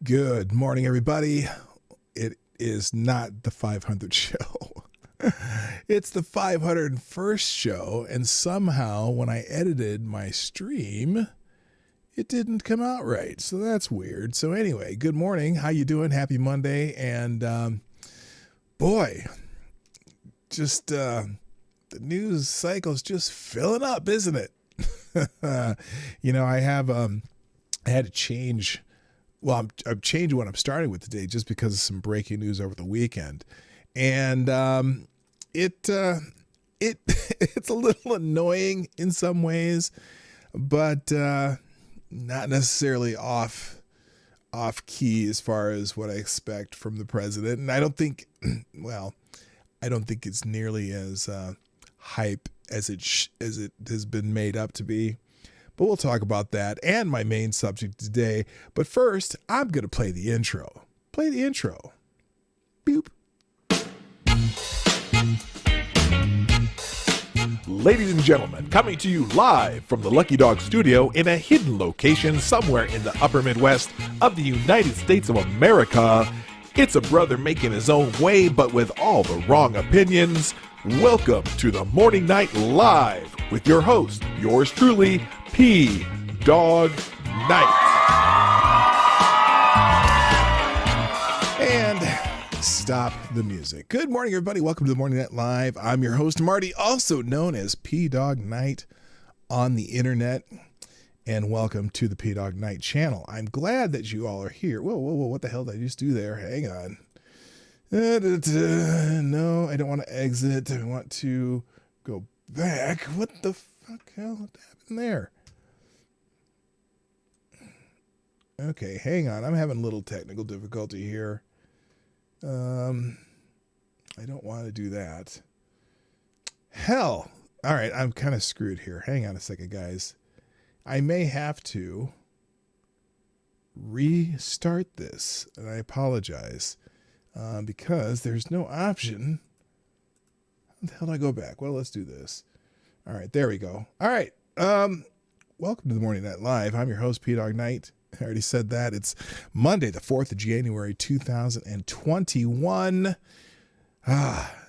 Good morning, everybody. It is not the 500th show. It's the 501st show, and somehow when I edited my stream, it didn't come out right. So that's weird. So anyway, good morning. How you doing? Happy Monday. And boy, just the news cycle's just filling up, isn't it? I had to change. Well, I'm changing what I'm starting with today just because of some breaking news over the weekend. And it's a little annoying in some ways, but not necessarily off key as far as what I expect from the president. And I don't think it's nearly as hype as it has been made up to be. But we'll talk about that and my main subject today. But first, I'm going to play the intro. Play the intro. Boop. Ladies and gentlemen, coming to you live from the Lucky Dog studio in a hidden location somewhere in the upper Midwest of the United States of America, it's a brother making his own way, but with all the wrong opinions. Welcome to the Morning Night Live with your host, yours truly, Dawg Knight. And stop the music. Good morning, everybody. Welcome to the Morning Night Live. I'm your host, Marty, also known as PDawgKnight on the internet. And welcome to the PDawgKnight Channel. I'm glad that you all are here. Whoa, what the hell did I just do there? Hang on. No, I don't want to exit. I want to go back. What the fuck happened there? Okay, hang on. I'm having a little technical difficulty here. I don't want to do that. Hell. All right, I'm kind of screwed here. Hang on a second, guys. I may have to restart this, and I apologize. Because there's no option. How the hell do I go back? Well, let's do this. All right, there we go. All right. Welcome to the Morning Night Live. I'm your host, PDawgKnight. I already said that. It's Monday, the 4th of January, 2021.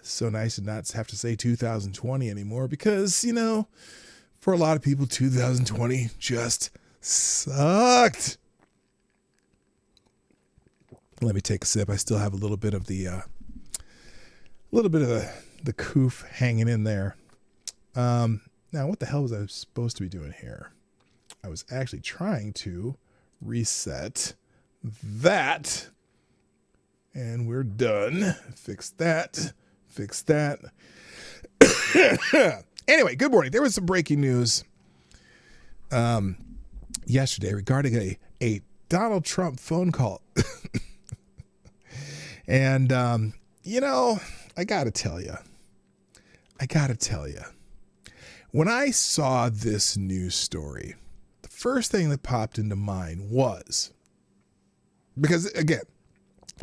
So nice to not have to say 2020 anymore because, for a lot of people, 2020 just sucked. Let me take a sip. I still have a little bit of the coof hanging in there. Now, what the hell was I supposed to be doing here? I was actually trying to reset that, and we're done. Fix that. Anyway, good morning. There was some breaking news yesterday regarding a Donald Trump phone call. And, I got to tell you, when I saw this news story, the first thing that popped into mind was, because again,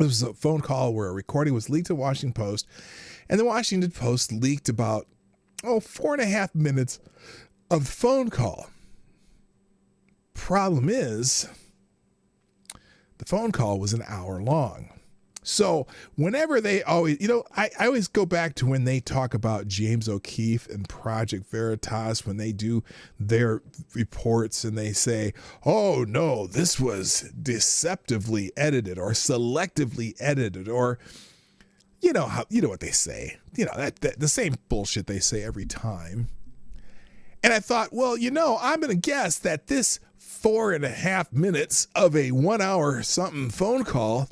it was a phone call where a recording was leaked to the Washington Post, and the Washington Post leaked about, 4.5 minutes of the phone call. Problem is, the phone call was an hour long. So whenever they always, I always go back to when they talk about James O'Keefe and Project Veritas, when they do their reports and they say, oh no, this was deceptively edited or selectively edited, or, what they say, that the same bullshit they say every time. And I thought, well, I'm going to guess that this 4.5 minutes of a 1 hour something phone call,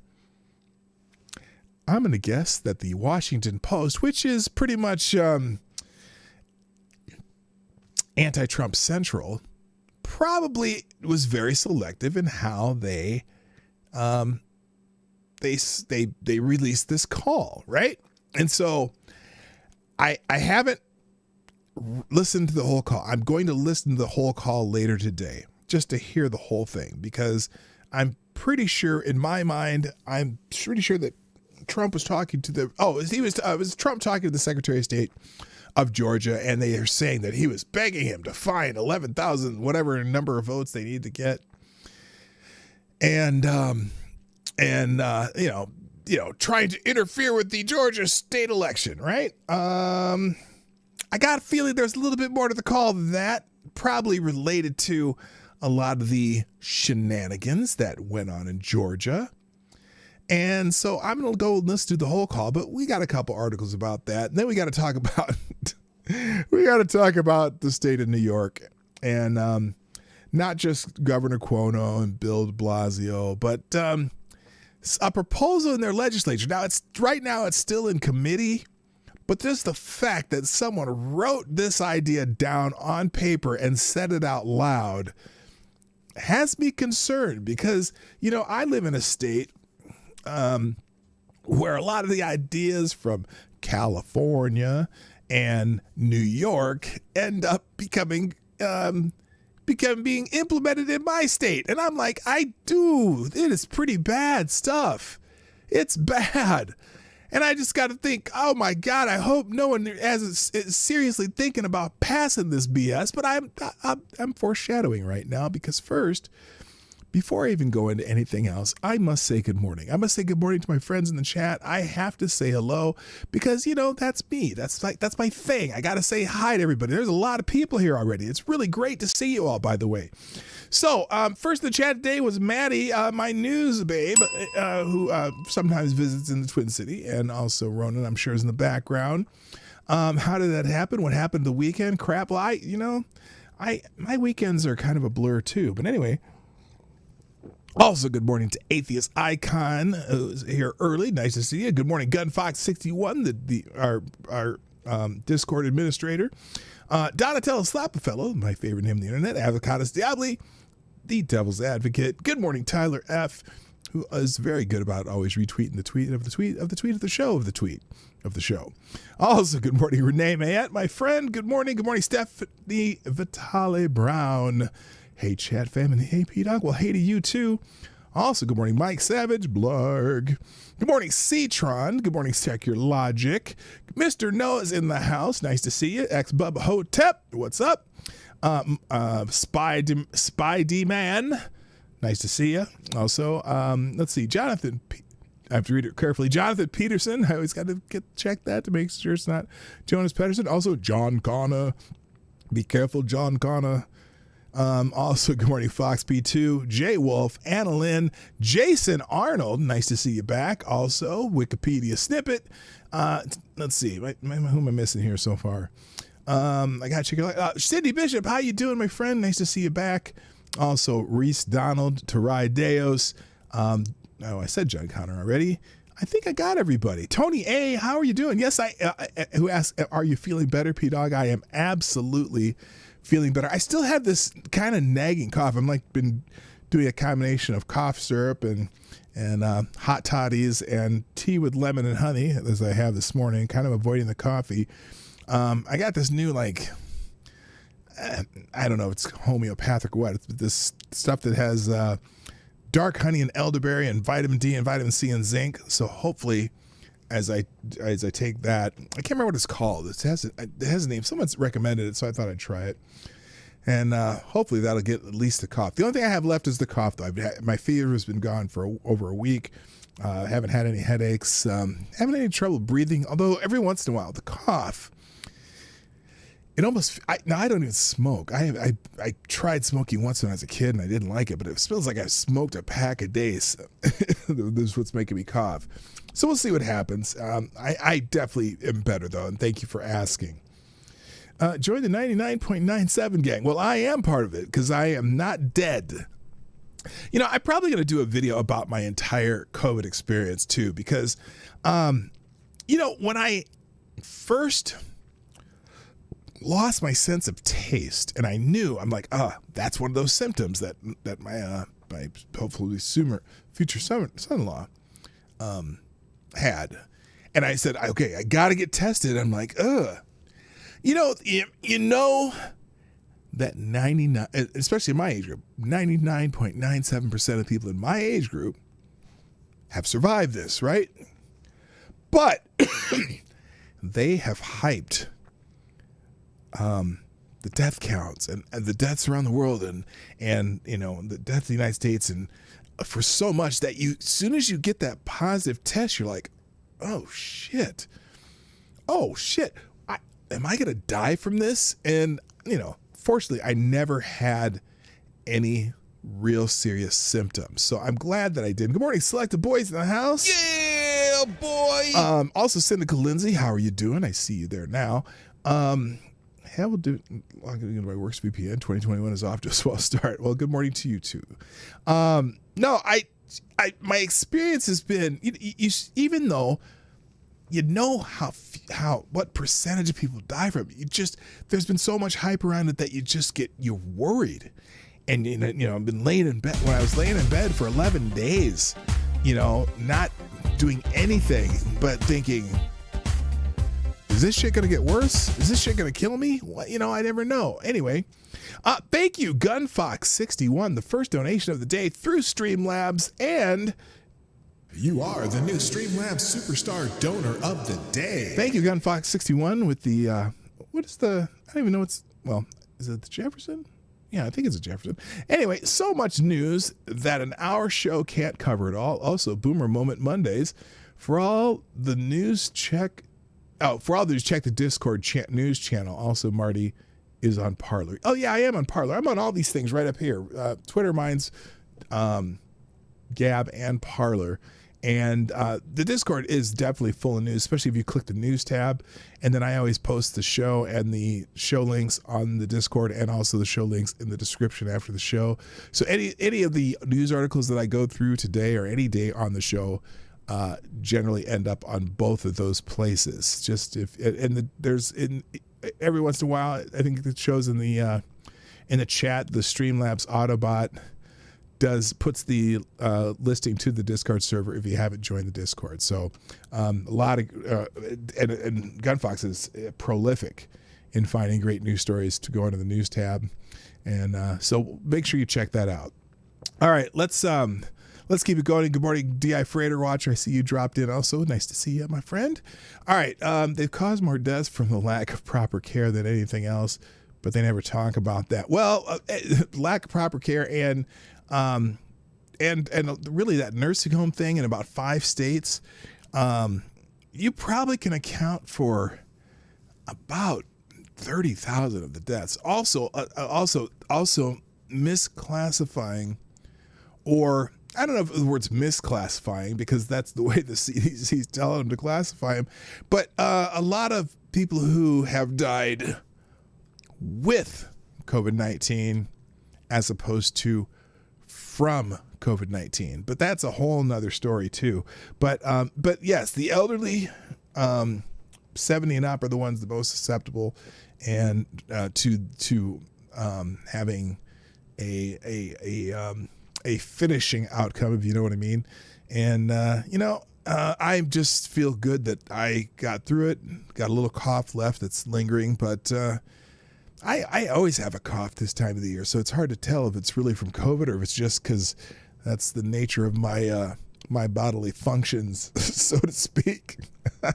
I'm going to guess that the Washington Post, which is pretty much anti-Trump central, probably was very selective in how they released this call, right? And so I haven't listened to the whole call. I'm going to listen to the whole call later today just to hear the whole thing, because I'm pretty sure in my mind, that Trump was talking to was Trump talking to the Secretary of State of Georgia, and they are saying that he was begging him to find 11,000, whatever number of votes they need to get. And and trying to interfere with the Georgia state election, right? I got a feeling there's a little bit more to the call than that, probably related to a lot of the shenanigans that went on in Georgia. And so I'm going to go and listen to the whole call, but we got a couple articles about that. And then we got to talk about the state of New York, and not just Governor Cuomo and Bill de Blasio, but a proposal in their legislature. Now it's still in committee, but just the fact that someone wrote this idea down on paper and said it out loud has me concerned, because, I live in a state where a lot of the ideas from California and New York end up being implemented in my state. And I'm like, it is pretty bad stuff. It's bad. And I just got to think, oh my God, I hope no one is seriously thinking about passing this BS. But I'm foreshadowing right now, because first, before I even go into anything else, I must say good morning. I must say good morning to my friends in the chat. I have to say hello, because, that's me. That's my thing. I got to say hi to everybody. There's a lot of people here already. It's really great to see you all, by the way. So first in the chat today was Maddie, my news babe, who sometimes visits in the Twin City, and also Ronan, I'm sure, is in the background. How did that happen? What happened the weekend? Crap. Well, my weekends are kind of a blur too. But anyway. Also, good morning to Atheist Icon, who's here early. Nice to see you. Good morning, Gunfox61, our Discord administrator. Donatello Slappafellow, my favorite name on the internet. Avocados Diabli, the Devil's Advocate. Good morning, Tyler F., who is very good about always retweeting the tweet of the show. Also, good morning, Renee Mayette, my friend. Good morning, Stephanie Vitale Brown. Hey, chat family. Hey, P-Dawg. Well, hey to you, too. Also, good morning, Mike Savage, Blarg. Good morning, Citron. Good morning, Secure Logic. Mr. Noah's in the house. Nice to see you. Ex-Bub Hotep. What's up? Spy D-Man. Nice to see you. Also, let's see. Jonathan. I have to read it carefully. Jonathan Peterson. I always got to check that to make sure it's not Jonas Pedersen. Also, John Connor. Be careful, John Connor. Also, good morning, Fox P2, Jay Wolf, Anna Lynn, Jason Arnold. Nice to see you back. Also, Wikipedia snippet. Let's see. Who am I missing here so far? I got to check it out. Cindy Bishop, how you doing, my friend? Nice to see you back. Also, Reese Donald, Tarai Deos. I said John Connor already. I think I got everybody. Tony A, how are you doing? Yes, who asked, are you feeling better, P-Dawg? I am absolutely feeling better. I still have this kind of nagging cough. I'm been doing a combination of cough syrup and hot toddies and tea with lemon and honey, as I have this morning, kind of avoiding the coffee. I got this new, I don't know if it's homeopathic or what. It's this stuff that has dark honey and elderberry and vitamin D and vitamin C and zinc. So hopefully, as I take that, I can't remember what it's called. It has a name. Someone's recommended it, so I thought I'd try it. And hopefully that'll get at least the cough. The only thing I have left is the cough, though. My fever has been gone for over a week. Haven't had any headaches. Haven't had any trouble breathing. Although every once in a while, the cough. It almost. I don't even smoke. I tried smoking once when I was a kid and I didn't like it, but it feels like I smoked a pack a day. So this is what's making me cough. So we'll see what happens. I definitely am better, though, and thank you for asking. Join the 99.97 gang. Well, I am part of it because I am not dead. I'm probably going to do a video about my entire COVID experience, too, because, when I first lost my sense of taste and I knew, I'm like, that's one of those symptoms that my hopefully future son-in-law had. And I said, okay, I got to get tested. I'm like, that 99, especially in my age group, 99.97% of people in my age group have survived this, right? But they have hyped the death counts and the deaths around the world and the deaths in the United States. And for so much that as soon as you get that positive test, you're like, oh shit. Am I going to die from this? And, fortunately, I never had any real serious symptoms. So I'm glad that I did. Good morning, Selected Boys in the house. Yeah, boy. Also, Seneca Lindsay, how are you doing? I see you there now. How will do logging into my Works VPN 2021 is off to a swell start. Well, good morning to you too. No, my experience has been, even though you know what percentage of people die from it, there's been so much hype around it that you're worried. And I've been laying in bed. When I was laying in bed for 11 days, not doing anything but thinking, is this shit gonna get worse? Is this shit gonna kill me? Well, I never know. Anyway, thank you, Gunfox61, the first donation of the day through Streamlabs, and you are the new Streamlabs Superstar Donor of the Day. Thank you, Gunfox61, with the I don't even know is it the Jefferson? Yeah, I think it's a Jefferson. Anyway, so much news that an hour show can't cover it all. Also, Boomer Moment Mondays. For all the news, check the Discord news channel. Also, Marty is on Parler. Oh, yeah, I am on Parler. I'm on all these things right up here. Twitter, Minds, Gab, and Parler. And the Discord is definitely full of news, especially if you click the news tab. And then I always post the show and the show links on the Discord, and also the show links in the description after the show. So any of the news articles that I go through today or any day on the show generally end up on both of those places. There's every once in a while, I think it shows in the chat, the Streamlabs Autobot puts the listing to the Discord server if you haven't joined the Discord. So a lot of and Gunfox is prolific in finding great news stories to go into the news tab, and so make sure you check that out. All right, let's keep it going. Good morning, DI Freighter Watcher. I see you dropped in also. Nice to see you, my friend. All right, they've caused more deaths from the lack of proper care than anything else, but they never talk about that. Well, lack of proper care and really that nursing home thing in about 5 states, you probably can account for about 30,000 of the deaths. Also misclassifying, or I don't know if the word's misclassifying because that's the way the CDC's telling them to classify them, but a lot of people who have died with COVID-19 as opposed to from COVID-19, but that's a whole nother story too. But yes, the elderly, 70 and up are the ones the most susceptible, and to having a finishing outcome, if you know what I mean. And I just feel good that I got through it. Got a little cough left that's lingering, but I always have a cough this time of the year, so it's hard to tell if it's really from COVID or if it's just because that's the nature of my my bodily functions, so to speak. I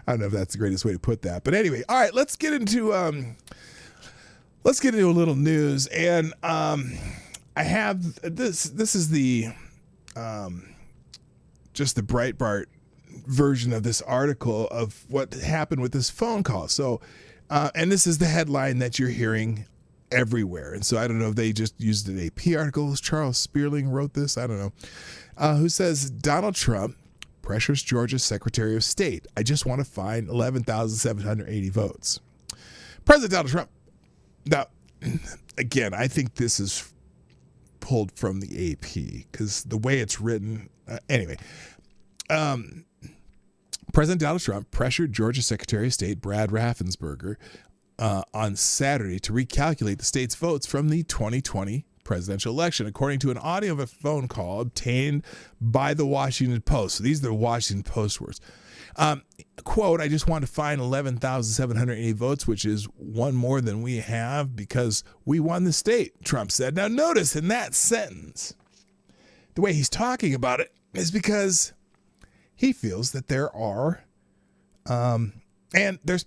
don't know if that's the greatest way to put that, but anyway, all right, let's get into a little news, and I have this. This is the just the Breitbart version of this article of what happened with this phone call. So. And this is the headline that you're hearing everywhere. And so I don't know if they just used an AP article. Charles Spearling wrote this. I don't know. Who says Donald Trump pressures Georgia's Secretary of State. I just want to find 11,780 votes. President Donald Trump. Now, again, I think this is pulled from the AP because the way it's written. Anyway. President Donald Trump pressured Georgia Secretary of State Brad Raffensperger on Saturday to recalculate the state's votes from the 2020 presidential election, according to an audio of a phone call obtained by the Washington Post. So these are the Washington Post words. Quote, I just want to find 11,780 votes, which is one more than we have because we won the state, Trump said. Now notice in that sentence, the way he's talking about it is because he feels that there are, and there's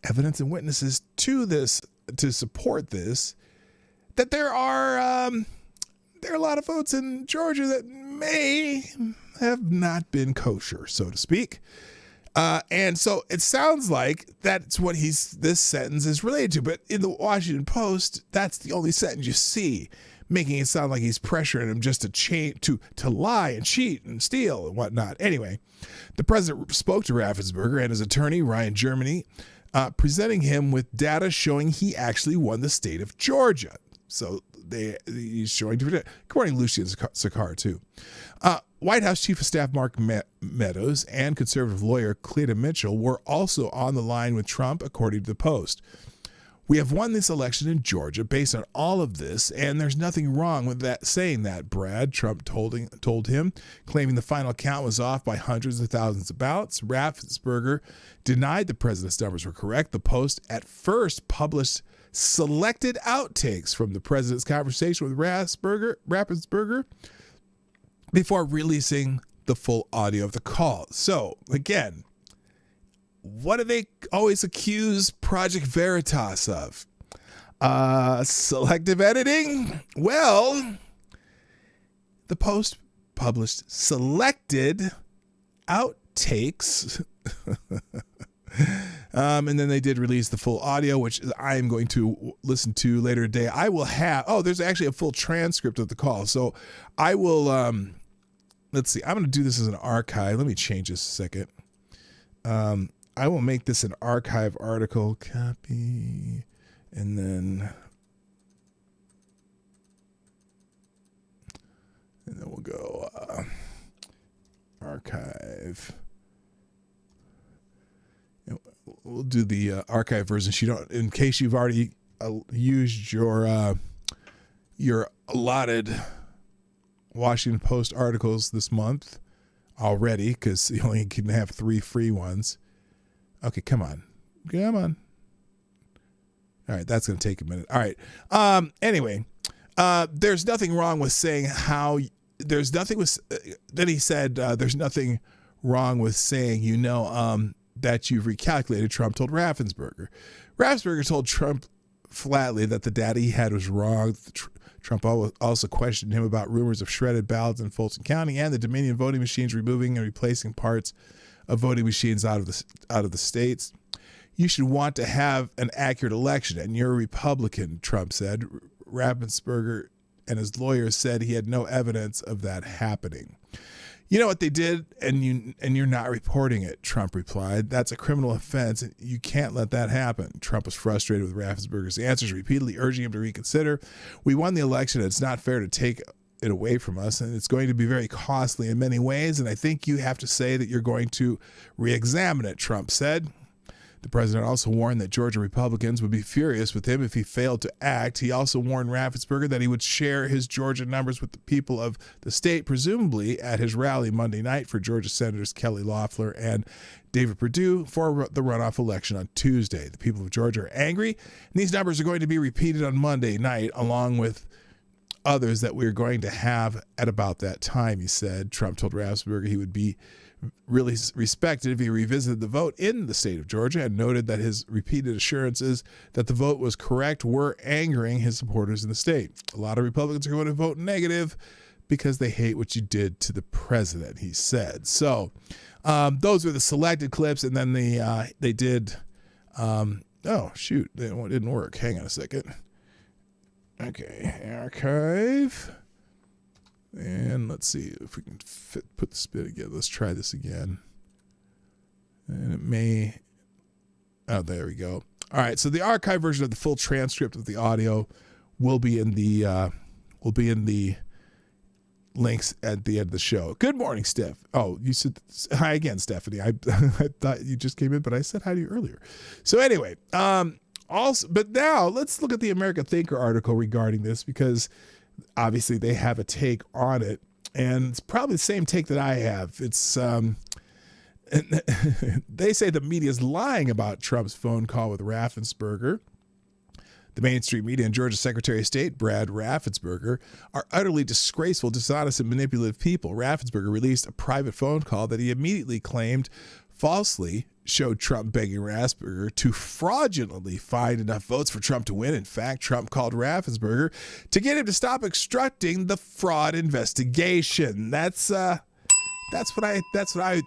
evidence and witnesses to this, to support this, that there are there are a lot of votes in Georgia that may have not been kosher, so to speak. And so it sounds like that's what this sentence is related to. But in the Washington Post, that's the only sentence you see, making it sound like he's pressuring him just to lie and cheat and steal and whatnot. Anyway, the president spoke to Raffensperger and his attorney, Ryan Germany, presenting him with data showing he actually won the state of Georgia. So he's showing different. Good morning, Lucian Sakar, too. White House Chief of Staff Mark Meadows and conservative lawyer Cleta Mitchell were also on the line with Trump, according to the Post. We have won this election in Georgia based on all of this, and there's nothing wrong with that. Saying that, Brad, Trump told him, claiming the final count was off by hundreds of thousands of ballots. Raffensperger denied the president's numbers were correct. The Post at first published selected outtakes from the president's conversation with Raffensperger before releasing the full audio of the call. So, again, what do they always accuse Project Veritas of? Selective editing? Well, the Post published selected outtakes. And then they did release the full audio, which I am going to listen to later today. I will have, there's actually a full transcript of the call. So I will, let's see, I'm going to do this as an archive. Let me change this a second. I will make this an archive article, copy, and then we'll go archive. We'll do the archive version. In case you've already used your allotted Washington Post articles this month already, because you only can have 3 free ones. Okay, come on. All right, that's going to take a minute. All right. Anyway, there's nothing wrong with saying there's nothing wrong with saying, that you've recalculated, Trump told Raffensperger. Raffensperger told Trump flatly that the data he had was wrong. Trump also questioned him about rumors of shredded ballots in Fulton County and the Dominion voting machines removing and replacing parts of voting machines out of the states. You should want to have an accurate election, and you're a Republican, Trump said. Raffensperger and his lawyers said he had no evidence of that happening. You know what they did, and you're not reporting it, Trump replied. That's a criminal offense, and you can't let that happen. Trump was frustrated with Raffensperger's answers, repeatedly urging him to reconsider. We won the election, and it's not fair to take it away from us, and it's going to be very costly in many ways, and I think you have to say that you're going to re-examine it, Trump said. The president also warned that Georgia Republicans would be furious with him if he failed to act. He also warned Raffensperger that he would share his Georgia numbers with the people of the state, presumably at his rally Monday night for Georgia Senators Kelly Loeffler and David Perdue for the runoff election on Tuesday. The people of Georgia are angry, and these numbers are going to be repeated on Monday night, along with others that we're going to have at about that time, he said. Trump told Raffensperger he would be really respected if he revisited the vote in the state of Georgia, and noted that his repeated assurances that the vote was correct were angering his supporters in the state. A lot of Republicans are going to vote negative because they hate what you did to the president, he said. So those were the selected clips, and then they did oh shoot, it didn't work. Hang on a second. Okay, archive. And let's see if we can put this bit together. Let's try this again. And it may. Oh, there we go. All right. So the archive version of the full transcript of the audio will be in the links at the end of the show. Good morning, Steph. Oh, you said hi again, Stephanie. I thought you just came in, but I said hi to you earlier. So anyway, but now let's look at the American Thinker article regarding this, because obviously they have a take on it, and it's probably the same take that I have. It's they say the media is lying about Trump's phone call with Raffensperger. The mainstream media and Georgia Secretary of State Brad Raffensperger are utterly disgraceful, dishonest, and manipulative people. Raffensperger released a private phone call that he immediately claimed falsely showed Trump begging Raffensperger to fraudulently find enough votes for Trump to win. In fact, Trump called Raffensperger to get him to stop obstructing the fraud investigation. That's what I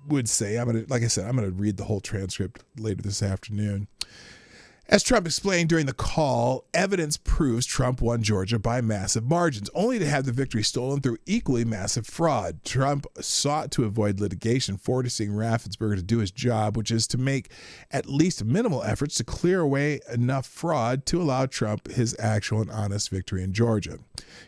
would say. Like I said, I'm gonna read the whole transcript later this afternoon. As Trump explained during the call, evidence proves Trump won Georgia by massive margins, only to have the victory stolen through equally massive fraud. Trump sought to avoid litigation, forcing Raffensperger to do his job, which is to make at least minimal efforts to clear away enough fraud to allow Trump his actual and honest victory in Georgia.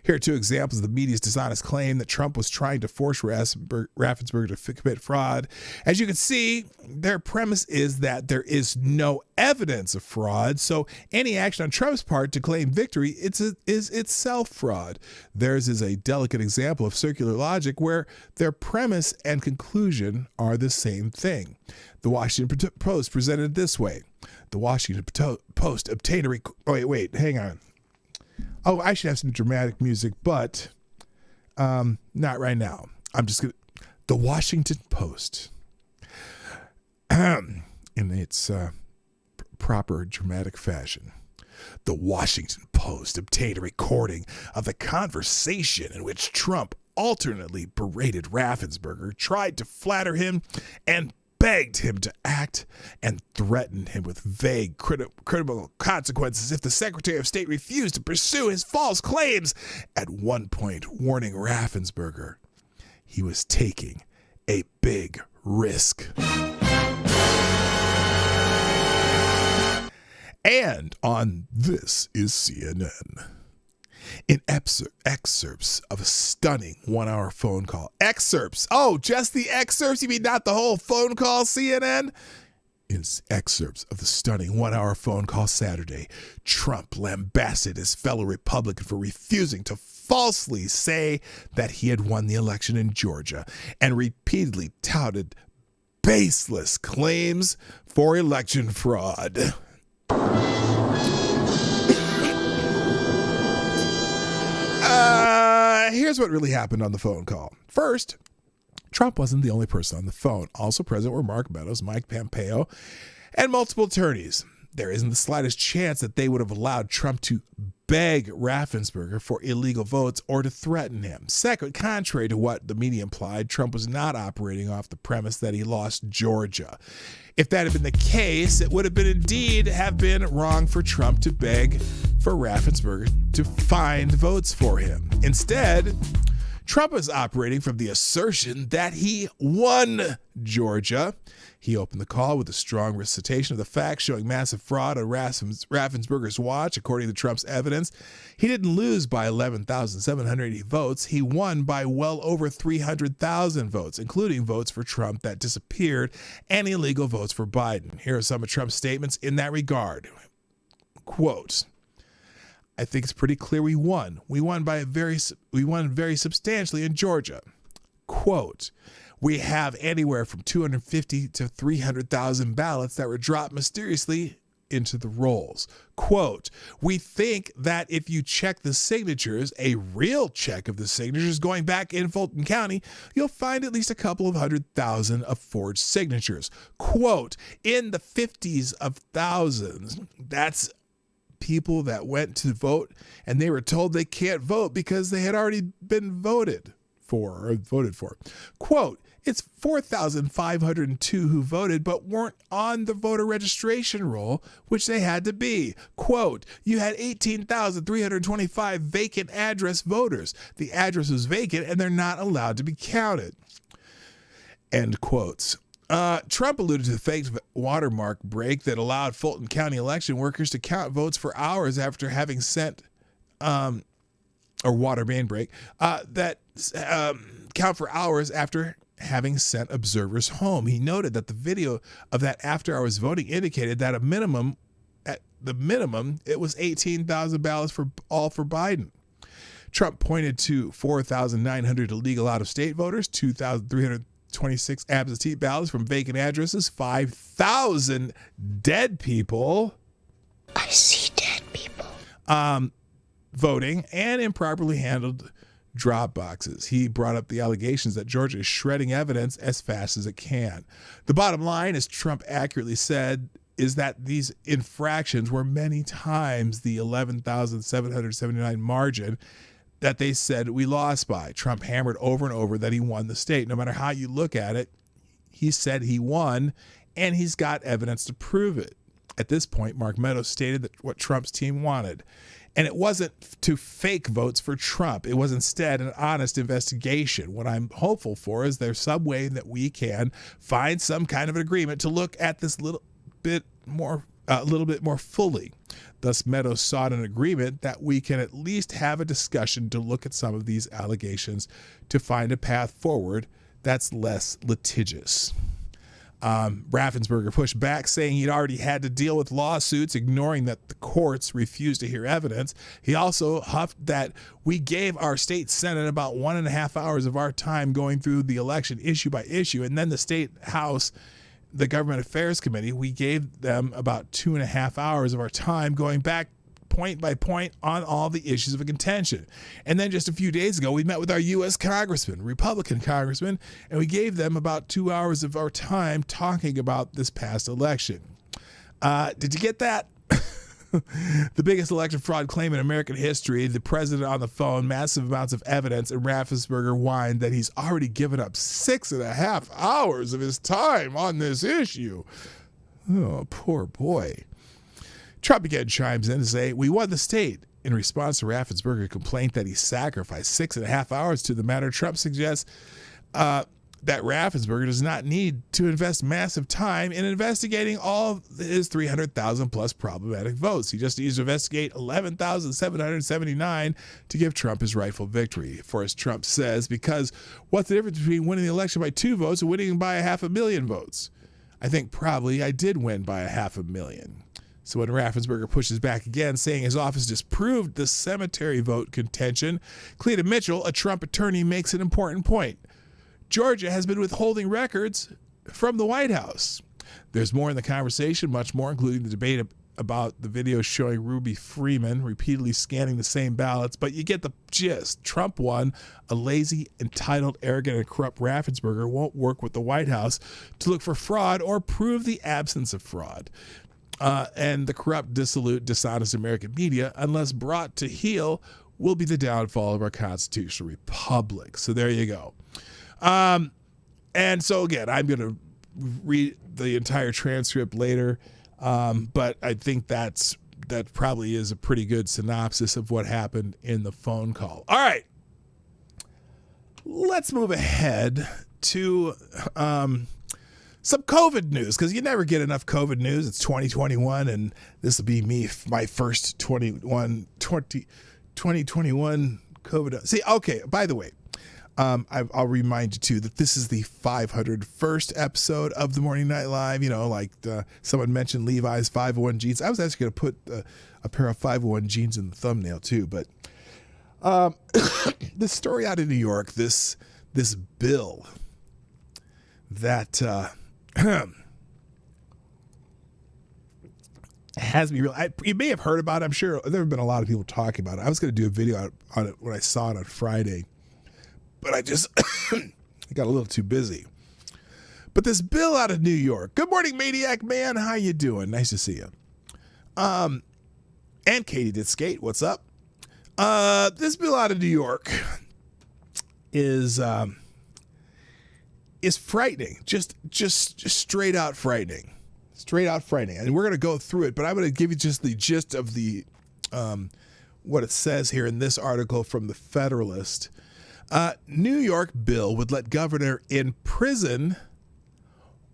Here are two examples of the media's dishonest claim that Trump was trying to force Raffensperger to commit fraud. As you can see, their premise is that there is no evidence of fraud, so any action on Trump's part to claim victory is itself fraud. Theirs is a delicate example of circular logic where their premise and conclusion are the same thing. The Washington Post presented it this way. The Washington Post obtained a wait, hang on. Oh, I should have some dramatic music, but not right now. The Washington Post, in its proper dramatic fashion. The Washington Post obtained a recording of the conversation in which Trump alternately berated Raffensperger, tried to flatter him, and begged him to act, and threatened him with vague criminal consequences if the Secretary of State refused to pursue his false claims, at one point warning Raffensperger he was taking a big risk. And on This Is CNN, in excerpts of a stunning one-hour phone call. Excerpts. Oh, just the excerpts? You mean not the whole phone call, CNN? In excerpts of the stunning one-hour phone call Saturday, Trump lambasted his fellow Republican for refusing to falsely say that he had won the election in Georgia and repeatedly touted baseless claims for election fraud. Here's what really happened on the phone call. First, Trump wasn't the only person on the phone. Also present were Mark Meadows, Mike Pompeo, and multiple attorneys. There isn't the slightest chance that they would have allowed Trump to beg Raffensperger for illegal votes or to threaten him. Second, contrary to what the media implied, Trump was not operating off the premise that he lost Georgia. If that had been the case, it would have been wrong for Trump to beg for Raffensperger to find votes for him. Instead, Trump is operating from the assertion that he won Georgia. He opened the call with a strong recitation of the facts showing massive fraud on Raffensperger's watch. According to Trump's evidence, he didn't lose by 11,780 votes. He won by well over 300,000 votes, including votes for Trump that disappeared and illegal votes for Biden. Here are some of Trump's statements in that regard. Quote, I think it's pretty clear we won. We won very substantially in Georgia. Quote, we have anywhere from 250 to 300,000 ballots that were dropped mysteriously into the rolls. Quote, we think that if you check the signatures, a real check of the signatures going back in Fulton County, you'll find at least a couple of 100,000 of forged signatures. Quote, in the 50s of thousands, that's people that went to vote and they were told they can't vote because they had already been voted for. Quote, it's 4,502 who voted but weren't on the voter registration roll, which they had to be. Quote, you had 18,325 vacant address voters. The address was vacant and they're not allowed to be counted. End quotes. Trump alluded to the fake watermark break that allowed Fulton County election workers to count votes for hours after having sent, or water main break, count for hours after having sent observers home. He noted that the video of that after-hours voting indicated that at the minimum, it was 18,000 ballots for Biden. Trump pointed to 4,900 illegal out-of-state voters, 2,326 absentee ballots from vacant addresses, 5,000 dead people. I see dead people. Voting, and improperly handled drop boxes. He brought up the allegations that Georgia is shredding evidence as fast as it can. The bottom line, as Trump accurately said, is that these infractions were many times the 11,779 margin that they said we lost by. Trump hammered over and over that he won the state. No matter how you look at it, he said he won, and he's got evidence to prove it. At this point, Mark Meadows stated that what Trump's team wanted. And it wasn't to fake votes for Trump. It was instead an honest investigation. What I'm hopeful for is there's some way that we can find some kind of an agreement to look at this a little bit more fully. Thus, Meadows sought an agreement that we can at least have a discussion to look at some of these allegations to find a path forward that's less litigious. Raffensperger pushed back, saying he'd already had to deal with lawsuits, ignoring that the courts refused to hear evidence. He also huffed that we gave our state Senate about 1.5 hours of our time going through the election issue by issue, and then the state House, the Government Affairs Committee, we gave them about 2.5 hours of our time going back point by point on all the issues of contention. And then just a few days ago, we met with our U.S. congressman, Republican congressman, and we gave them about 2 hours of our time talking about this past election. Did you get that? The biggest election fraud claim in American history, the president on the phone, massive amounts of evidence, and Raffensperger whined that he's already given up 6.5 hours of his time on this issue. Oh, poor boy. Trump again chimes in to say, we won the state. In response to Raffensperger's complaint that he sacrificed 6.5 hours to the matter, Trump suggests that Raffensperger does not need to invest massive time in investigating all his 300,000 plus problematic votes. He just needs to investigate 11,779 to give Trump his rightful victory. For as Trump says, because what's the difference between winning the election by 2 votes and winning by 500,000 votes? I think probably I did win by 500,000. So when Raffensperger pushes back again, saying his office disproved the cemetery vote contention, Cleta Mitchell, a Trump attorney, makes an important point. Georgia has been withholding records from the White House. There's more in the conversation, much more, including the debate about the video showing Ruby Freeman repeatedly scanning the same ballots, but you get the gist. Trump won. A lazy, entitled, arrogant, and corrupt Raffensperger won't work with the White House to look for fraud or prove the absence of fraud. And the corrupt, dissolute, dishonest American media, unless brought to heel, will be the downfall of our constitutional republic. So there you go. And so again, I'm going to read the entire transcript later, but I think that probably is a pretty good synopsis of what happened in the phone call. All right, let's move ahead to some COVID news, because you never get enough COVID news. It's 2021, and this will be my first 2021 COVID. See, okay, by the way, I'll remind you, too, that this is the 501st episode of the Morning Night Live. You know, like someone mentioned Levi's 501 jeans. I was actually going to put a pair of 501 jeans in the thumbnail, too. But this story out of New York, this bill that has me real. You may have heard about it. I'm sure there have been a lot of people talking about it. I was going to do a video on it when I saw it on Friday, but I just got a little too busy. But this bill out of New York. Good morning, Maniac Man. How you doing? Nice to see you. And Katie did skate. What's up? This bill out of New York is frightening. Just straight out frightening. Straight out frightening. And we're going to go through it, but I'm going to give you just the gist of the what it says here in this article from the Federalist. New York bill would let governor in prison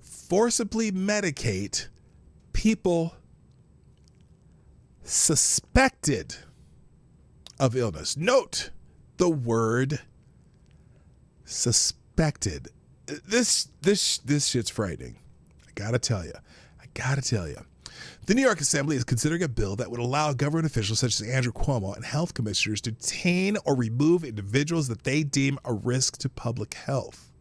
forcibly medicate people suspected of illness. Note the word suspected. This shit's frightening. I gotta tell you. The New York Assembly is considering a bill that would allow government officials such as Andrew Cuomo and health commissioners to detain or remove individuals that they deem a risk to public health.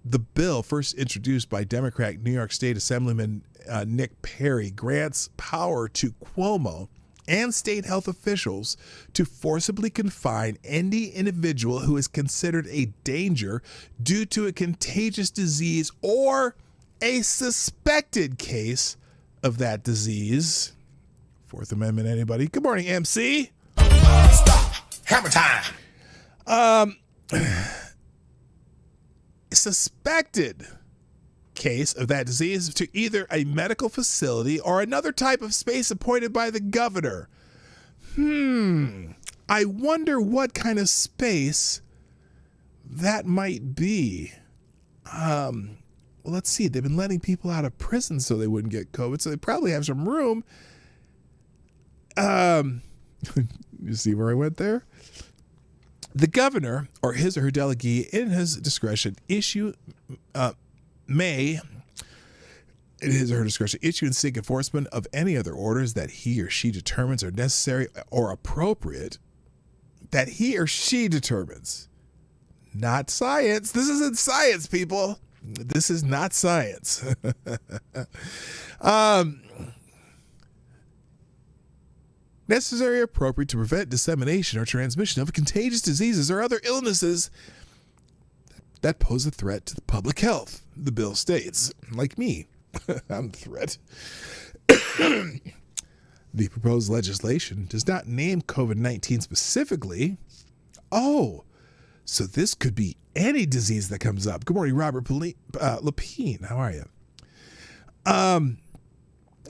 The bill, first introduced by Democrat New York State Assemblyman Nick Perry, grants power to Cuomo and state health officials to forcibly confine any individual who is considered a danger due to a contagious disease or a suspected case of that disease. Fourth Amendment, anybody? Good morning, MC. Stop. Hammer time. Suspected case of that disease to either a medical facility or another type of space appointed by the governor. I wonder what kind of space that might be. Well, let's see. They've been letting people out of prison so they wouldn't get COVID, so they probably have some room. You see where I went there? The governor or his or her delegee in his discretion may, in his or her discretion, issue and seek enforcement of any other orders that he or she determines are necessary or appropriate, that he or she determines. Not science. This isn't science, people. This is not science. Necessary or appropriate to prevent dissemination or transmission of contagious diseases or other illnesses that pose a threat to the public health, the bill states. Like me, I'm the threat. The proposed legislation does not name COVID-19 specifically. Oh, so this could be any disease that comes up. Good morning, Robert Lapine. How are you?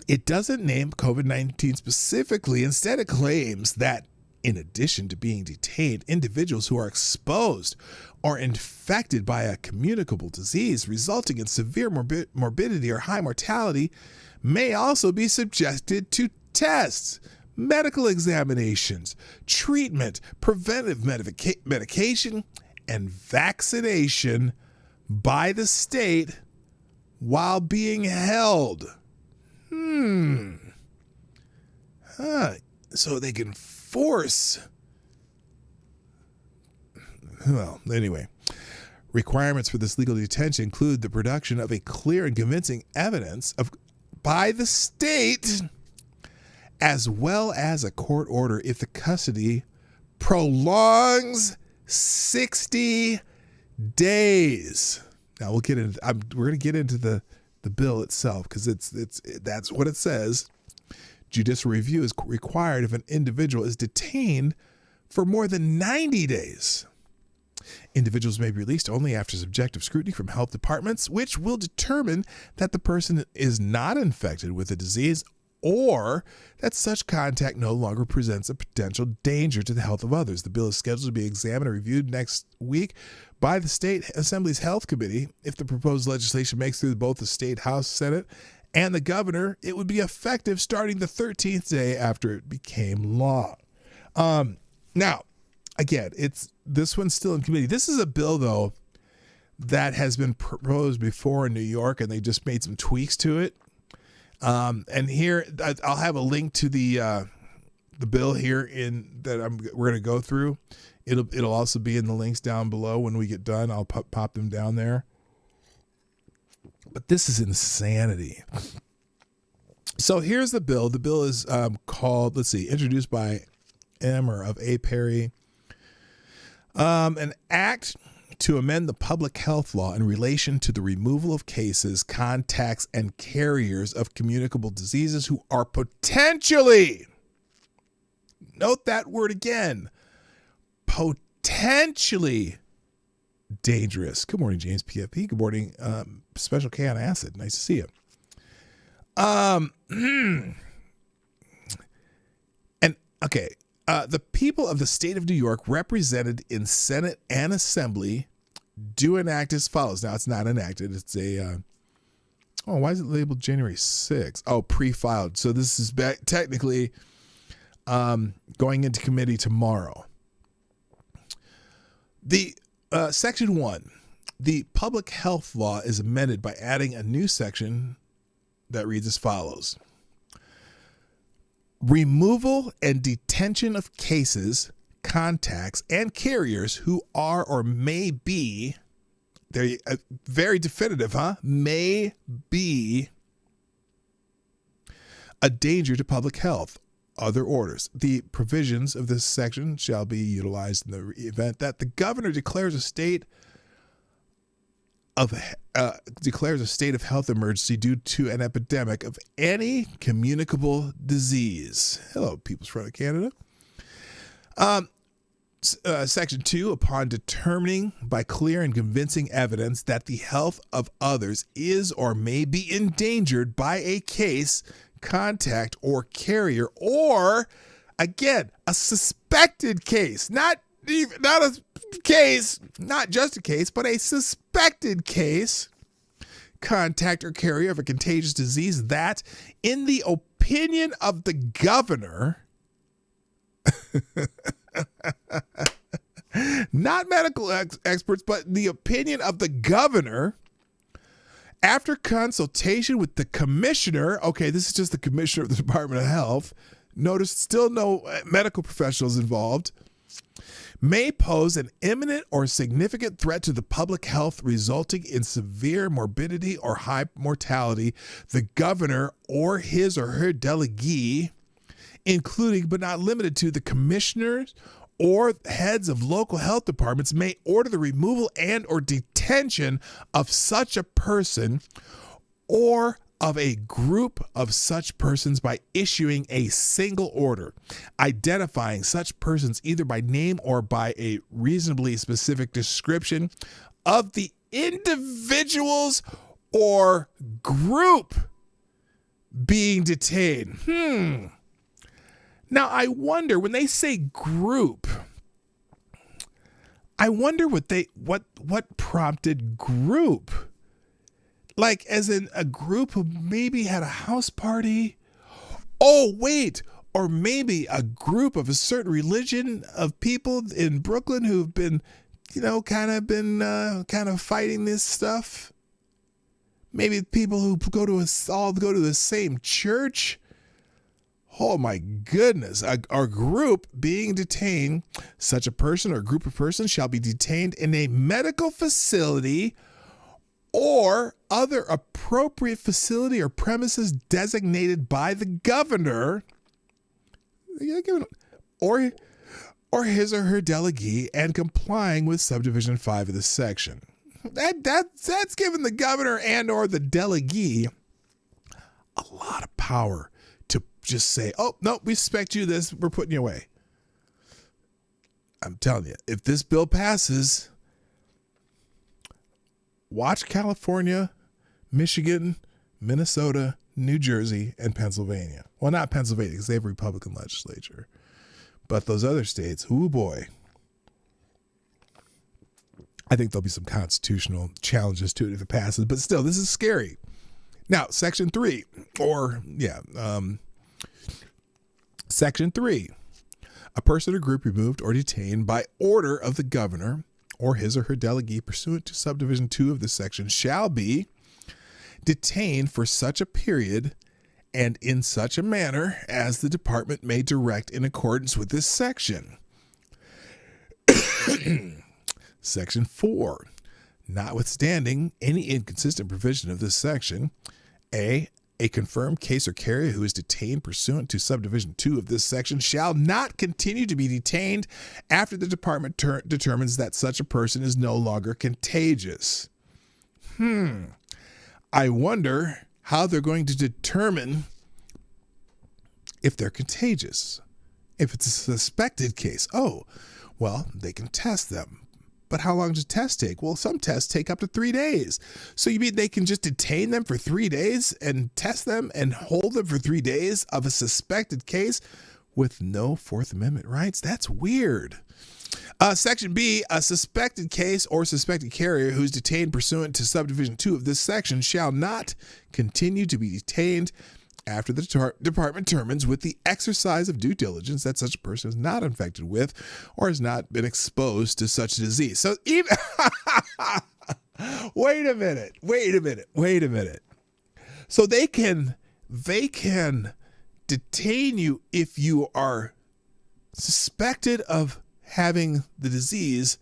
It doesn't name COVID-19 specifically. Instead, it claims that in addition to being detained, individuals who are exposed or infected by a communicable disease resulting in severe morbidity or high mortality may also be subjected to tests, medical examinations, treatment, preventive medication, and vaccination by the state while being held. So they can force. Well, anyway, requirements for this legal detention include the production of a clear and convincing evidence by the state, as well as a court order if the custody prolongs 60 days. Now we'll get into. We're going to get into the bill itself because that's what it says. Judicial review is required if an individual is detained for more than 90 days. Individuals may be released only after subjective scrutiny from health departments, which will determine that the person is not infected with the disease or that such contact no longer presents a potential danger to the health of others. The bill is scheduled to be examined and reviewed next week by the State Assembly's Health Committee. If the proposed legislation makes through both the State House, Senate, and the governor, it would be effective starting the 13th day after it became law. Now, again, this one's still in committee. This is a bill, though, that has been proposed before in New York, and they just made some tweaks to it. And here, I'll have a link to the bill here we're going to go through. It'll also be in the links down below when we get done. I'll pop them down there. But this is insanity. So here's the bill. The bill is called, introduced by M or of A. Perry. An act to amend the public health law in relation to the removal of cases, contacts, and carriers of communicable diseases who are potentially, note that word again, potentially dangerous. Good morning, James PFP. Good morning, Special K on Acid. Nice to see you. The people of the state of New York represented in Senate and Assembly do enact as follows. Now, it's not enacted. It's why is it labeled January 6th? Oh, pre-filed. So this is technically going into committee tomorrow. The Section 1, the public health law is amended by adding a new section that reads as follows. Removal and detention of cases, contacts, and carriers who are or may be, they're very definitive, may be a danger to public health other orders. The provisions of this section shall be utilized in the event that the governor declares a state of health emergency due to an epidemic of any communicable disease. Hello, People's Front of Canada. Section 2, upon determining by clear and convincing evidence that the health of others is or may be endangered by a case, contact, or carrier, or, again, a suspected case, not a case, not just a case, but a suspected case, contact, or carrier of a contagious disease that, in the opinion of the governor, not medical experts, but the opinion of the governor, after consultation with the commissioner, okay, this is just the commissioner of the Department of Health, notice still no medical professionals involved, may pose an imminent or significant threat to the public health resulting in severe morbidity or high mortality, the governor or his or her delegee, including but not limited to the commissioners or heads of local health departments, may order the removal and or detention of such a person or of a group of such persons by issuing a single order, identifying such persons either by name or by a reasonably specific description of the individuals or group being detained. Now, I wonder, when they say group, I wonder what prompted group. Like, as in a group who maybe had a house party. Oh, wait. Or maybe a group of a certain religion of people in Brooklyn who've been, kind of fighting this stuff. Maybe people who all go to the same church. Oh my goodness, a group being detained, such a person or group of persons shall be detained in a medical facility or other appropriate facility or premises designated by the governor or his or her delegee and complying with subdivision 5 of this section. That's giving the governor and or the delegee a lot of power to just say, oh, no, we suspect you this, we're putting you away. I'm telling you, if this bill passes, watch California, Michigan, Minnesota, New Jersey, and Pennsylvania. Well, not Pennsylvania because they have a Republican legislature. But those other states, oh boy. I think there'll be some constitutional challenges to it if it passes. But still, this is scary. Now, Section 3, Section 3, a person or group removed or detained by order of the governor or his or her delegee pursuant to subdivision 2 of this section shall be detained for such a period and in such a manner as the department may direct in accordance with this section. Section 4, notwithstanding any inconsistent provision of this section, A confirmed case or carrier who is detained pursuant to subdivision 2 of this section shall not continue to be detained after the department determines that such a person is no longer contagious. I wonder how they're going to determine if they're contagious. If it's a suspected case, they can test them. But how long does a test take? Well, some tests take up to 3 days. So you mean they can just detain them for 3 days and test them and hold them for 3 days of a suspected case with no Fourth Amendment rights? That's weird. Section B, a suspected case or suspected carrier who's detained pursuant to subdivision 2 of this section shall not continue to be detained after the department determines with the exercise of due diligence that such a person is not infected with or has not been exposed to such a disease. So even wait a minute. So they can detain you if you are suspected of having the disease,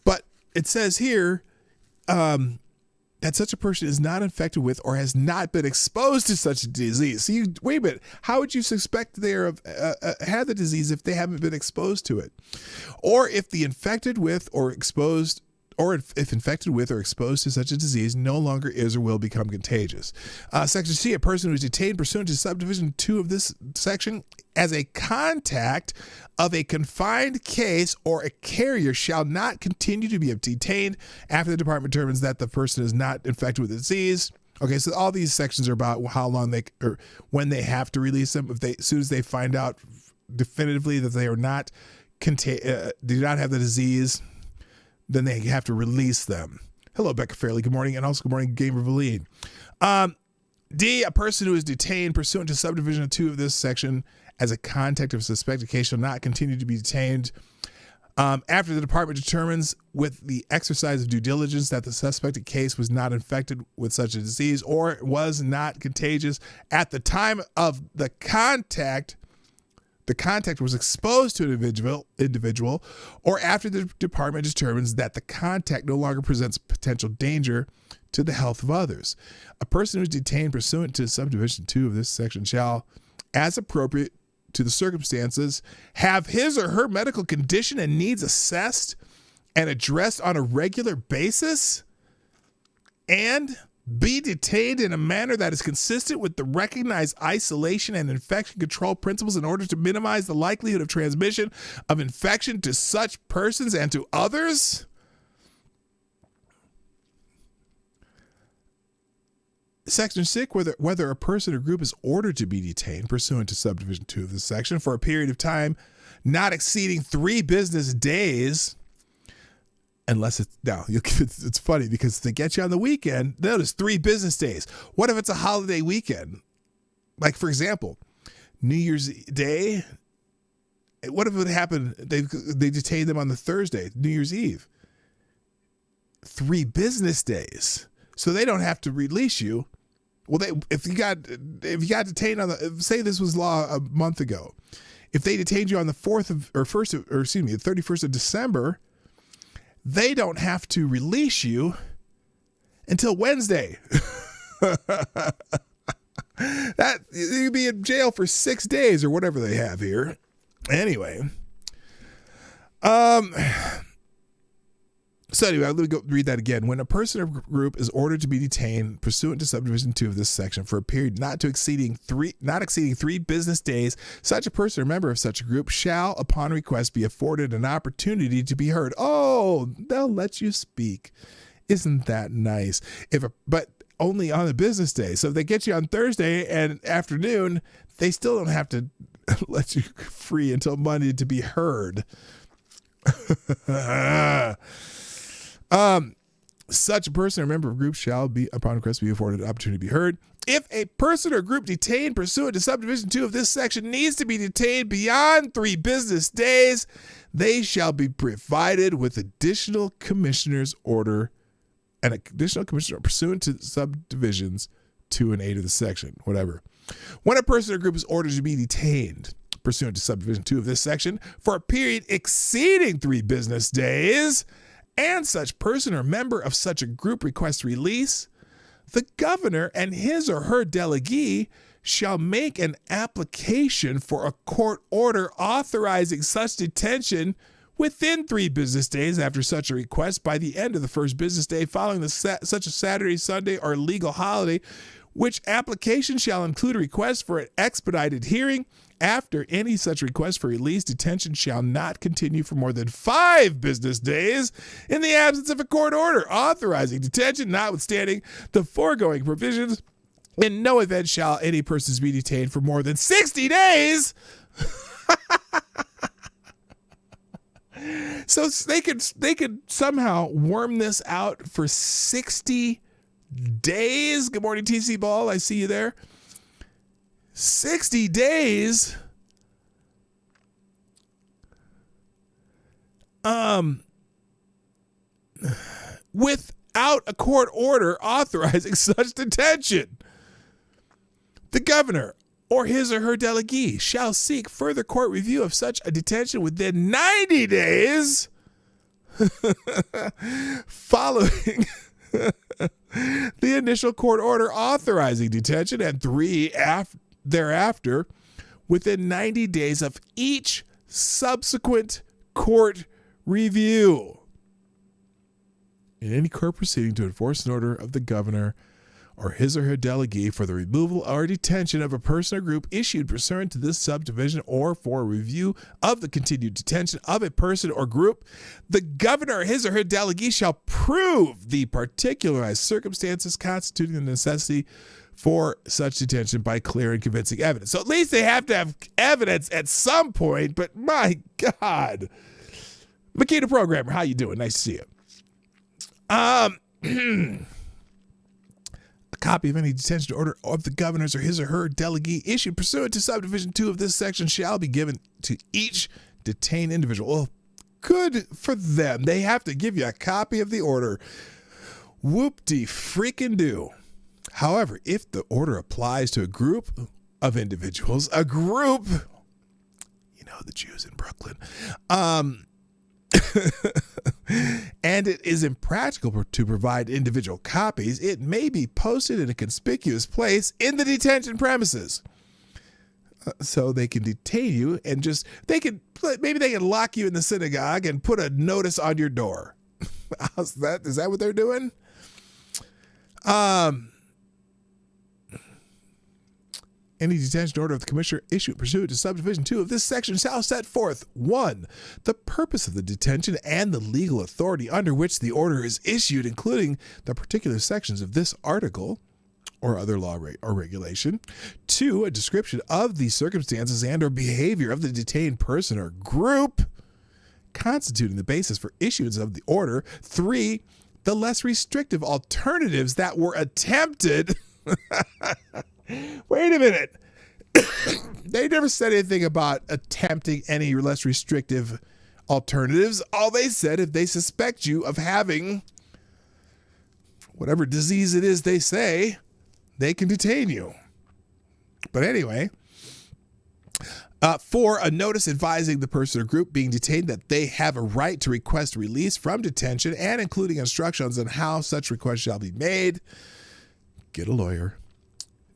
but it says here that such a person is not infected with or has not been exposed to such a disease. So wait a minute, how would you suspect they have the disease if they haven't been exposed to it? Or if the infected with or exposed, or if infected with or exposed to such a disease no longer is or will become contagious. Section C, a person who is detained pursuant to subdivision 2 of this section as a contact of a confined case or a carrier shall not continue to be detained after the department determines that the person is not infected with the disease. Okay, so all these sections are about how long or when they have to release them. As soon as they find out definitively that they are not do not have the disease, then they have to release them. Hello, Becca Fairley. Good morning. And also good morning, Gamer Valine. D, a person who is detained pursuant to subdivision 2 of this section as a contact of a suspected case shall not continue to be detained after the department determines with the exercise of due diligence that the suspected case was not infected with such a disease or was not contagious at the time of the contact. The contact was exposed to an individual, or after the department determines that the contact no longer presents potential danger to the health of others. A person who is detained pursuant to subdivision 2 of this section shall, as appropriate to the circumstances, have his or her medical condition and needs assessed and addressed on a regular basis, and be detained in a manner that is consistent with the recognized isolation and infection control principles in order to minimize the likelihood of transmission of infection to such persons and to others. Section 6, whether a person or group is ordered to be detained pursuant to subdivision 2 of this section for a period of time not exceeding 3 business days, unless it's funny because they get you on the weekend. Notice 3 business days. What if it's a holiday weekend? Like, for example, New Year's Day. What if it happened? They detained them on the Thursday, New Year's Eve. 3 business days, so they don't have to release you. Well, if you got detained on say this was law a month ago, if they detained you on the 31st of December. They don't have to release you until Wednesday. That you'd be in jail for 6 days or whatever they have here. Anyway, so anyway, let me go read that again. When a person or group is ordered to be detained pursuant to subdivision 2 of this section for a period not exceeding 3 business days, such a person or member of such a group shall, upon request, be afforded an opportunity to be heard. Oh, they'll let you speak. Isn't that nice? But only on a business day. So if they get you on Thursday and afternoon, they still don't have to let you free until Monday to be heard. Such a person or member of a group shall be, upon request, be afforded an opportunity to be heard. If a person or group detained pursuant to subdivision 2 of this section needs to be detained beyond 3 business days, they shall be provided with additional commissioner's order and additional commissioner pursuant to subdivisions 2 and 8 of the section, whatever. When a person or group is ordered to be detained pursuant to subdivision 2 of this section for a period exceeding 3 business days, and such person or member of such a group requests release, the governor and his or her delegee shall make an application for a court order authorizing such detention within 3 business days after such a request by the end of the first business day following such a Saturday, Sunday, or legal holiday, which application shall include a request for an expedited hearing. After any such request for release, detention shall not continue for more than 5 business days in the absence of a court order authorizing detention, notwithstanding the foregoing provisions. In no event shall any persons be detained for more than 60 days. So they could somehow worm this out for 60 days. Good morning, TC Ball. I see you there. 60 days. Without a court order authorizing such detention. The governor or his or her delegee shall seek further court review of such a detention within 90 days following the initial court order authorizing detention, and 3 thereafter within 90 days of each subsequent court review. In any court proceeding to enforce an order of the governor or his or her delegee for the removal or detention of a person or group issued pursuant to this subdivision, or for review of the continued detention of a person or group, the governor or his or her delegee shall prove the particularized circumstances constituting the necessity for such detention by clear and convincing evidence. So at least they have to have evidence at some point, but my God. Makita Programmer, how you doing? Nice to see you. A copy of any detention order of the governor's or his or her delegee issued pursuant to subdivision 2 of this section shall be given to each detained individual. Well, good for them. They have to give you a copy of the order. Whoop-de-freaking-do. However, if the order applies to a group of individuals, the Jews in Brooklyn, and it is impractical to provide individual copies, it may be posted in a conspicuous place in the detention premises. So they can detain you and maybe they can lock you in the synagogue and put a notice on your door. Is that what they're doing? Any detention order of the commissioner issued pursuant to subdivision 2 of this section shall set forth 1. The purpose of the detention and the legal authority under which the order is issued, including the particular sections of this article or other law or regulation. 2. A description of the circumstances and or behavior of the detained person or group constituting the basis for issuance of the order. 3. The less restrictive alternatives that were attempted. Wait a minute. They never said anything about attempting any less restrictive alternatives. All they said, if they suspect you of having whatever disease it is they say, they can detain you. But anyway, 4, a notice advising the person or group being detained that they have a right to request release from detention and including instructions on how such request shall be made. Get a lawyer.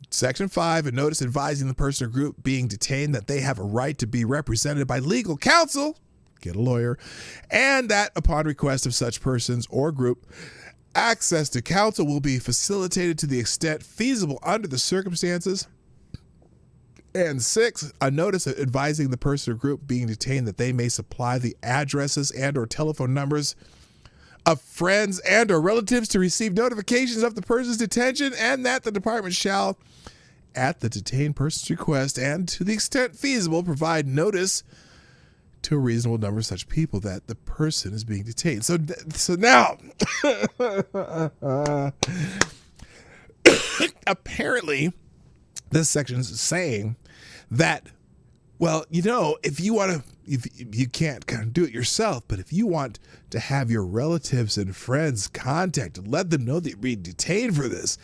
Section 5, a notice advising the person or group being detained that they have a right to be represented by legal counsel. Get a lawyer. And that upon request of such persons or group, access to counsel will be facilitated to the extent feasible under the circumstances. And 6, a notice advising the person or group being detained that they may supply the addresses and or telephone numbers of friends and or relatives to receive notifications of the person's detention, and that the department shall, at the detained person's request and to the extent feasible, provide notice to a reasonable number of such people that the person is being detained. So now, apparently, this section is saying that, well, if you want to, if you can't kind of do it yourself, but if you want to have your relatives and friends contact and let them know that you're being detained for this,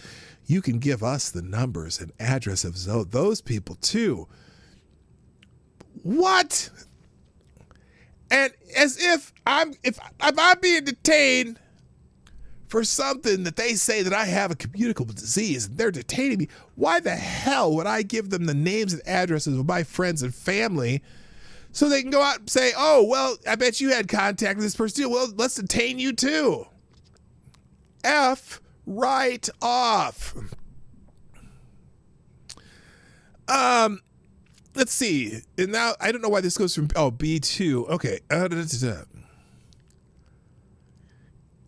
you can give us the numbers and addresses of those people too. What? And as if I'm being detained for something that they say that I have a communicable disease and they're detaining me, why the hell would I give them the names and addresses of my friends and family so they can go out and say, oh, well, I bet you had contact with this person too. Well, let's detain you too. F right off. Let's see. And now I don't know why this goes from B2. Okay.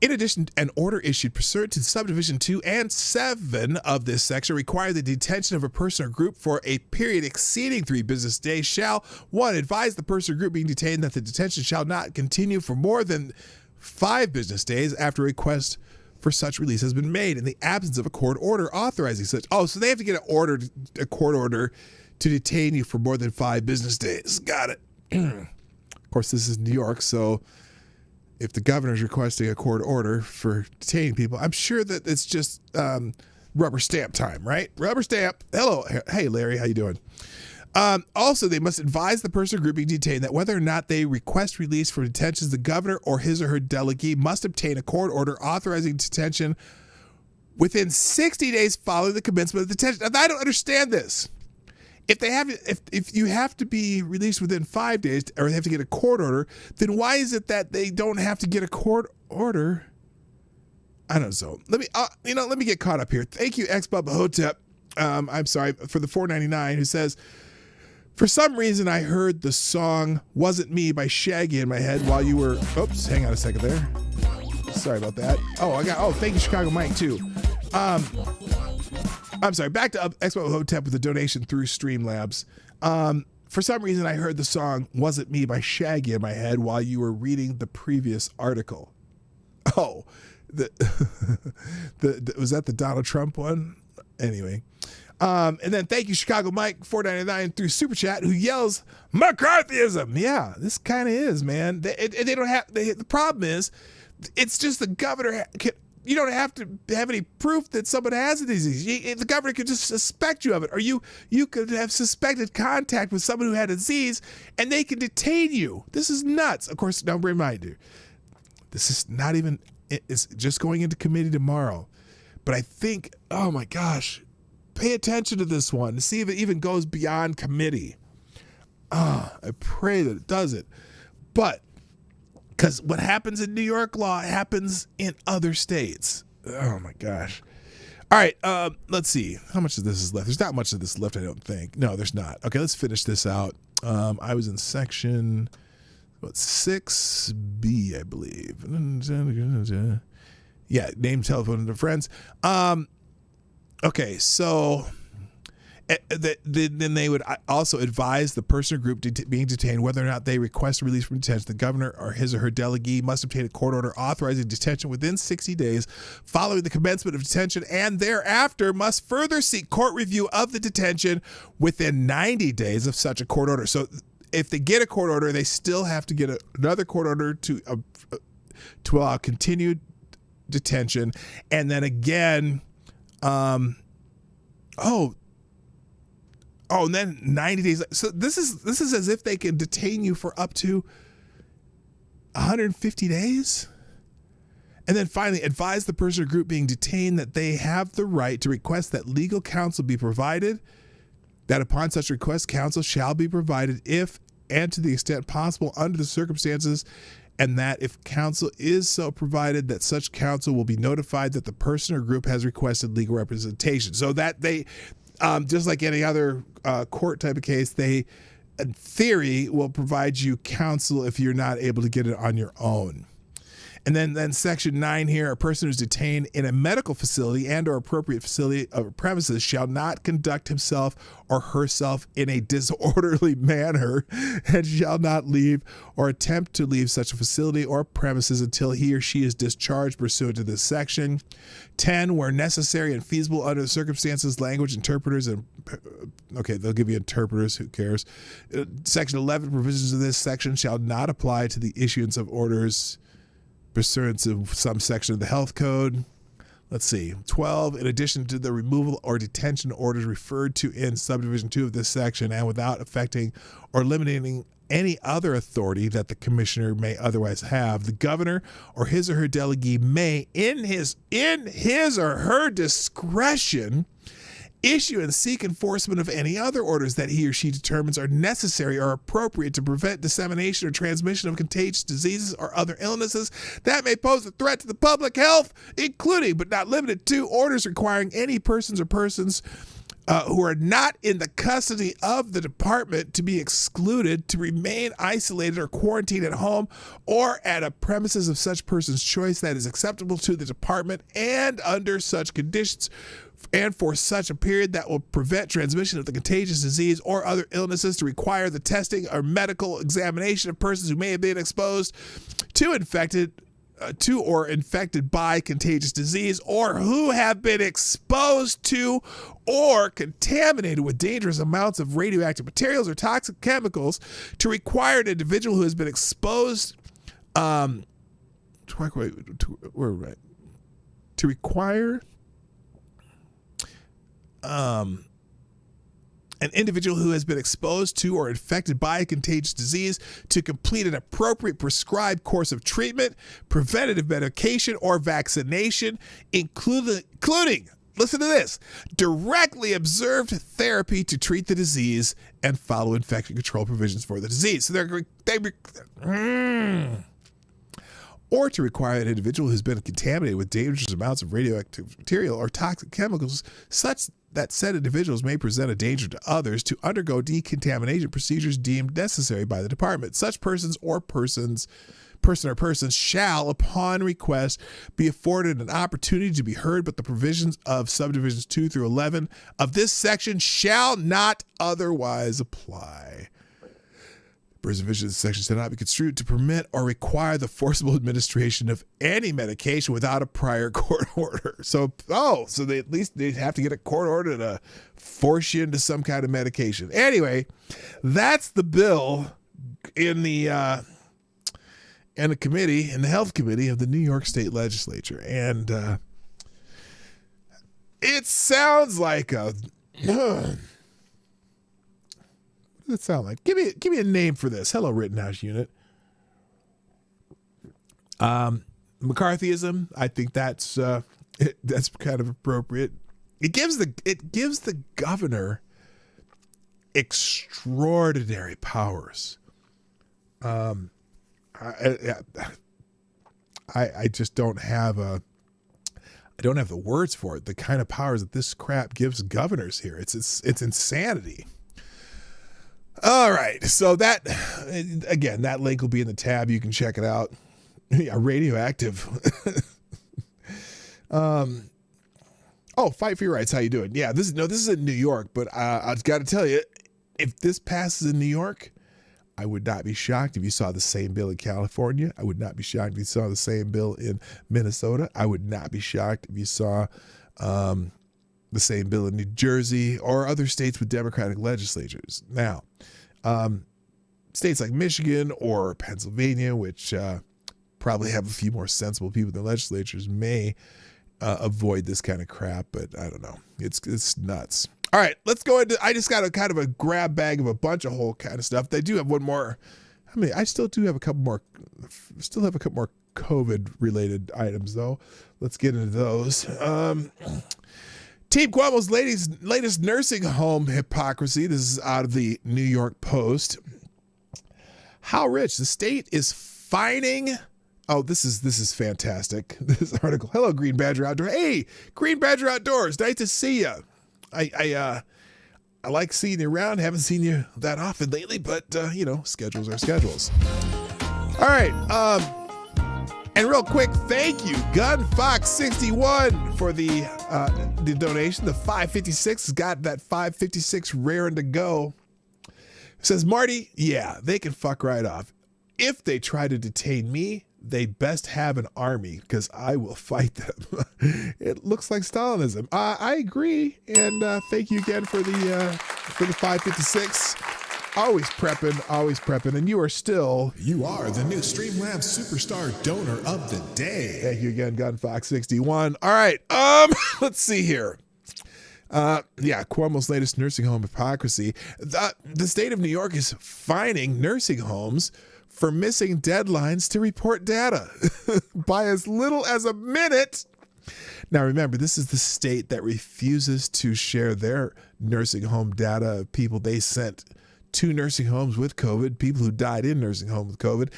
In addition, an order issued pursuant to subdivision 2 and 7 of this section require the detention of a person or group for a period exceeding 3 business days shall, 1, advise the person or group being detained that the detention shall not continue for more than 5 business days after a request for such release has been made in the absence of a court order authorizing such. Oh, so they have to get a court order to detain you for more than 5 business days. Got it. Of course, this is New York, so if the governor's requesting a court order for detaining people, I'm sure that it's just rubber stamp time, right? Rubber stamp. Hello. Hey, Larry, how you doing? Also, they must advise the person or group being detained that whether or not they request release for detention, the governor or his or her delegee must obtain a court order authorizing detention within 60 days following the commencement of detention. Now, I don't understand this. If you have to be released within 5 days, or they have to get a court order, then why is it that they don't have to get a court order? I don't know. Let me get caught up here. Thank you, X-Bubba Hotep. I'm sorry for the $4.99, who says, for some reason I heard the song "Wasn't Me" by Shaggy in my head while you were. Oops, hang on a second there. Sorry about that. Thank you, Chicago Mike, too. I'm sorry, back to Expo Hotep with a donation through Streamlabs. For some reason, I heard the song "Wasn't Me" by Shaggy in my head while you were reading the previous article. Oh, was that the Donald Trump one? Anyway. And then thank you, Chicago Mike, $4.99 through Super Chat, who yells, McCarthyism. Yeah, this kind of is, man. They don't have, the problem is, it's just the governor. You don't have to have any proof that someone has a disease. The governor could just suspect you of it, or you could have suspected contact with someone who had a disease, and they can detain you. This is nuts. Of course, now remind you, this is not even, it's just going into committee tomorrow. But I think, oh my gosh, pay attention to this one to see if it even goes beyond committee. I pray that it does it. But because what happens in New York law happens in other states. Oh my gosh. All right, let's see. How much of this is left? There's not much of this left, I don't think. No, there's not. Okay, let's finish this out. I was in section 6B, I believe. Yeah, name, telephone, and friends. Okay, so then they would also advise the person or group being detained whether or not they request a release from detention. The governor or his or her delegee must obtain a court order authorizing detention within 60 days following the commencement of detention, and thereafter must further seek court review of the detention within 90 days of such a court order. So if they get a court order, they still have to get another court order to allow continued detention, and then again, and then 90 days. So this is as if they can detain you for up to 150 days. And then finally, advise the person or group being detained that they have the right to request that legal counsel be provided, that upon such request, counsel shall be provided if and to the extent possible under the circumstances, and that if counsel is so provided, that such counsel will be notified that the person or group has requested legal representation. So that they, just like any other court type of case, they, in theory, will provide you counsel if you're not able to get it on your own. And then section 9 here, a person who's detained in a medical facility and or appropriate facility or premises shall not conduct himself or herself in a disorderly manner and shall not leave or attempt to leave such a facility or premises until he or she is discharged pursuant to this section. 10, where necessary and feasible under the circumstances, language, interpreters, and okay, they'll give you interpreters, who cares. Section 11, provisions of this section shall not apply to the issuance of orders pursuant to some section of the health code. Let's see. 12, in addition to the removal or detention orders referred to in subdivision 2 of this section and without affecting or limiting any other authority that the commissioner may otherwise have, the governor or his or her delegee may, in his or her discretion, issue and seek enforcement of any other orders that he or she determines are necessary or appropriate to prevent dissemination or transmission of contagious diseases or other illnesses that may pose a threat to the public health, including but not limited to orders requiring any persons or persons who are not in the custody of the department to be excluded, to remain isolated or quarantined at home or at a premises of such person's choice that is acceptable to the department and under such conditions and for such a period that will prevent transmission of the contagious disease or other illnesses, to require the testing or medical examination of persons who may have been exposed to or infected by contagious disease, or who have been exposed to or contaminated with dangerous amounts of radioactive materials or toxic chemicals, to require an individual who has been exposed to require an individual who has been exposed to or infected by a contagious disease to complete an appropriate prescribed course of treatment, preventative medication, or vaccination, including including, listen to this, directly observed therapy to treat the disease and follow infection control provisions for the disease. So or to require an individual who's been contaminated with dangerous amounts of radioactive material or toxic chemicals such that said individuals may present a danger to others to undergo decontamination procedures deemed necessary by the department. Such person or persons shall, upon request, be afforded an opportunity to be heard, but the provisions of subdivisions 2 through 11 of this section shall not otherwise apply. Provisions of section shall not be construed to permit or require the forcible administration of any medication without a prior court order. So they at least they have to get a court order to force you into some kind of medication. Anyway, that's the bill in the committee, in the health committee of the New York State Legislature, and it sounds like a. What does it sound like? Give me a name for this. Hello, Rittenhouse Unit. McCarthyism. I think that's kind of appropriate. It gives the governor extraordinary powers. I just don't have the words for it. The kind of powers that this crap gives governors here. It's insanity. All right. So that, again, that link will be in the tab. You can check it out. Yeah, radioactive. Fight for your rights. How you doing? Yeah, this is in New York, but I've got to tell you, if this passes in New York, I would not be shocked if you saw the same bill in California. I would not be shocked if you saw the same bill in Minnesota. I would not be shocked if you saw the same bill in New Jersey or other states with Democratic legislatures. Now, states like Michigan or Pennsylvania, which probably have a few more sensible people in their legislatures, may avoid this kind of crap, but I don't know. It's nuts. All right, let's go into, I just got a kind of a grab bag of a bunch of whole kind of stuff. They do have one more. I still have a couple more COVID related items though. Let's get into those. Team Cuomo's latest nursing home hypocrisy. This is out of the New York Post. How rich the state is fining. Oh, this is fantastic. This article. Hello, Green Badger Outdoors. Hey, Green Badger Outdoors. Nice to see you. I like seeing you around. Haven't seen you that often lately, but schedules are schedules. All right. And real quick, thank you, GunFox61, for the donation. The 556 has got that 556 raring to go. It says, Marty, yeah, they can fuck right off. If they try to detain me, they best have an army because I will fight them. It looks like Stalinism. I agree, and thank you again for the 556. Always prepping, and you are the new Streamlabs Superstar Donor of the Day. Thank you again, GunFox61. All right, let's see here. Cuomo's latest nursing home hypocrisy. The state of New York is fining nursing homes for missing deadlines to report data by as little as a minute. Now, remember, this is the state that refuses to share their nursing home data of people they sent to nursing homes with COVID, people who died in nursing homes with COVID,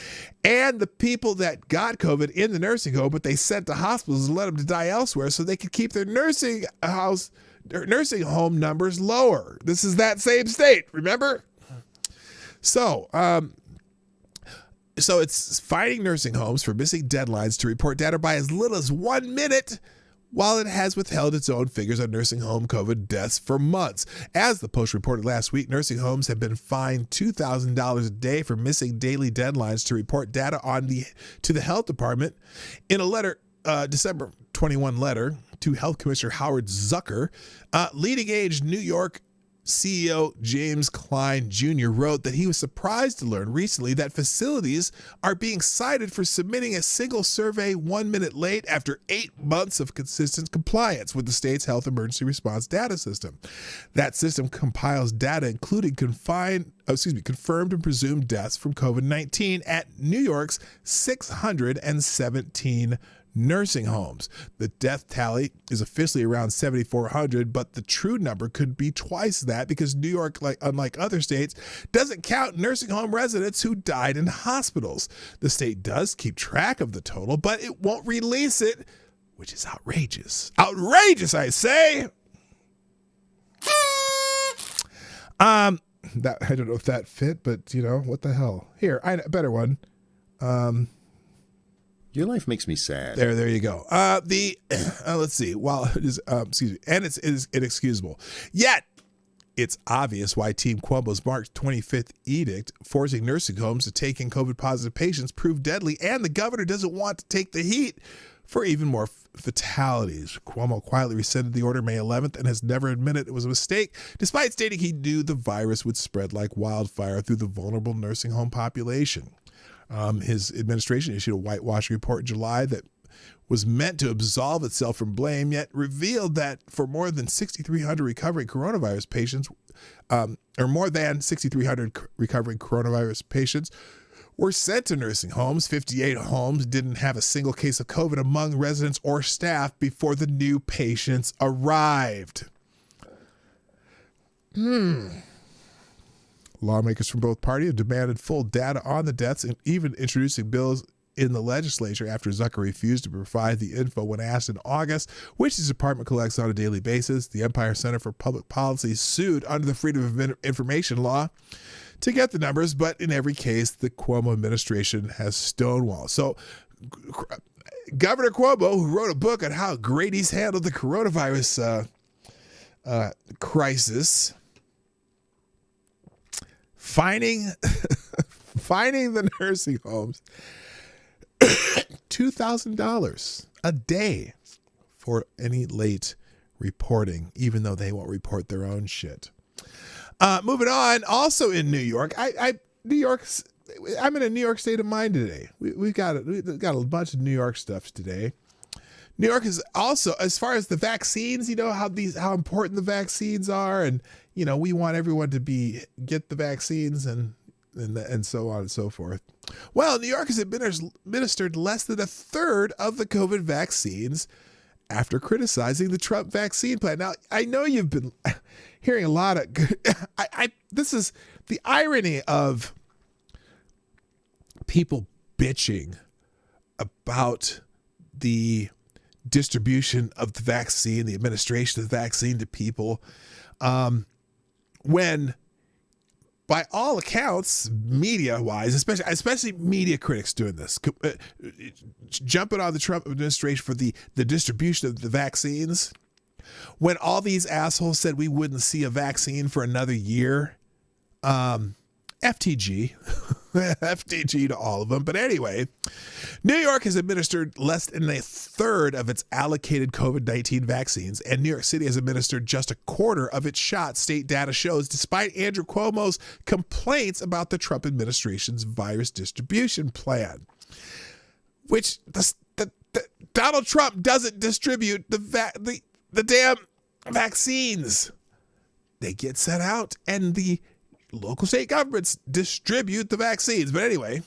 and the people that got COVID in the nursing home, but they sent to hospitals and let them to die elsewhere so they could keep their nursing home numbers lower. This is that same state, remember? So it's fining nursing homes for missing deadlines to report data by as little as 1 minute, while it has withheld its own figures on nursing home COVID deaths for months. As the Post reported last week, nursing homes have been fined $2,000 a day for missing daily deadlines to report data to the health department. In a letter, December 21 letter to Health Commissioner Howard Zucker, leading age New York CEO James Klein Jr. wrote that he was surprised to learn recently that facilities are being cited for submitting a single survey 1 minute late after 8 months of consistent compliance with the state's health emergency response data system. That system compiles data including confirmed and presumed deaths from COVID-19 at New York's 617 nursing homes. The death tally is officially around 7,400, but the true number could be twice that because New York, unlike other states, doesn't count nursing home residents who died in hospitals. The state does keep track of the total, but it won't release it, which is outrageous. Outrageous, I say. That I don't know if that fit, but what the hell? Here, a better one. Your life makes me sad. There you go. Let's see. Well, it is, excuse me, and it is inexcusable. Yet, it's obvious why Team Cuomo's March 25th edict forcing nursing homes to take in COVID-positive patients proved deadly, and the governor doesn't want to take the heat for even more fatalities. Cuomo quietly rescinded the order May 11th and has never admitted it was a mistake, despite stating he knew the virus would spread like wildfire through the vulnerable nursing home population. His administration issued a whitewashing report in July that was meant to absolve itself from blame, yet revealed that for more than 6,300 recovering coronavirus patients, were sent to nursing homes. 58 homes didn't have a single case of COVID among residents or staff before the new patients arrived. Lawmakers from both parties have demanded full data on the deaths and even introducing bills in the legislature after Zucker refused to provide the info when asked in August, which his department collects on a daily basis. The Empire Center for Public Policy sued under the Freedom of Information law to get the numbers, but in every case, the Cuomo administration has stonewalled. So Governor Cuomo, who wrote a book on how great he's handled the coronavirus crisis, fining the nursing homes $2,000 a day for any late reporting, even though they won't report their own shit. Moving on, also in New York, I'm in a New York state of mind today. We've got a bunch of New York stuff today. New York is also, as far as the vaccines, how important the vaccines are, and we want everyone to get the vaccines and so on and so forth. Well, New York has administered less than a third of the COVID vaccines after criticizing the Trump vaccine plan. Now, I know you've been hearing a lot of this is the irony of people bitching about the distribution of the vaccine, the administration of the vaccine to people, when by all accounts, media-wise, especially media critics doing this, jumping on the Trump administration for the distribution of the vaccines, when all these assholes said we wouldn't see a vaccine for another year, FTG, FTG to all of them. But anyway, New York has administered less than a third of its allocated COVID-19 vaccines, and New York City has administered just a quarter of its shots, state data shows, despite Andrew Cuomo's complaints about the Trump administration's virus distribution plan, which Donald Trump doesn't distribute the damn vaccines. They get sent out, and the local state governments distribute the vaccines. But anyway,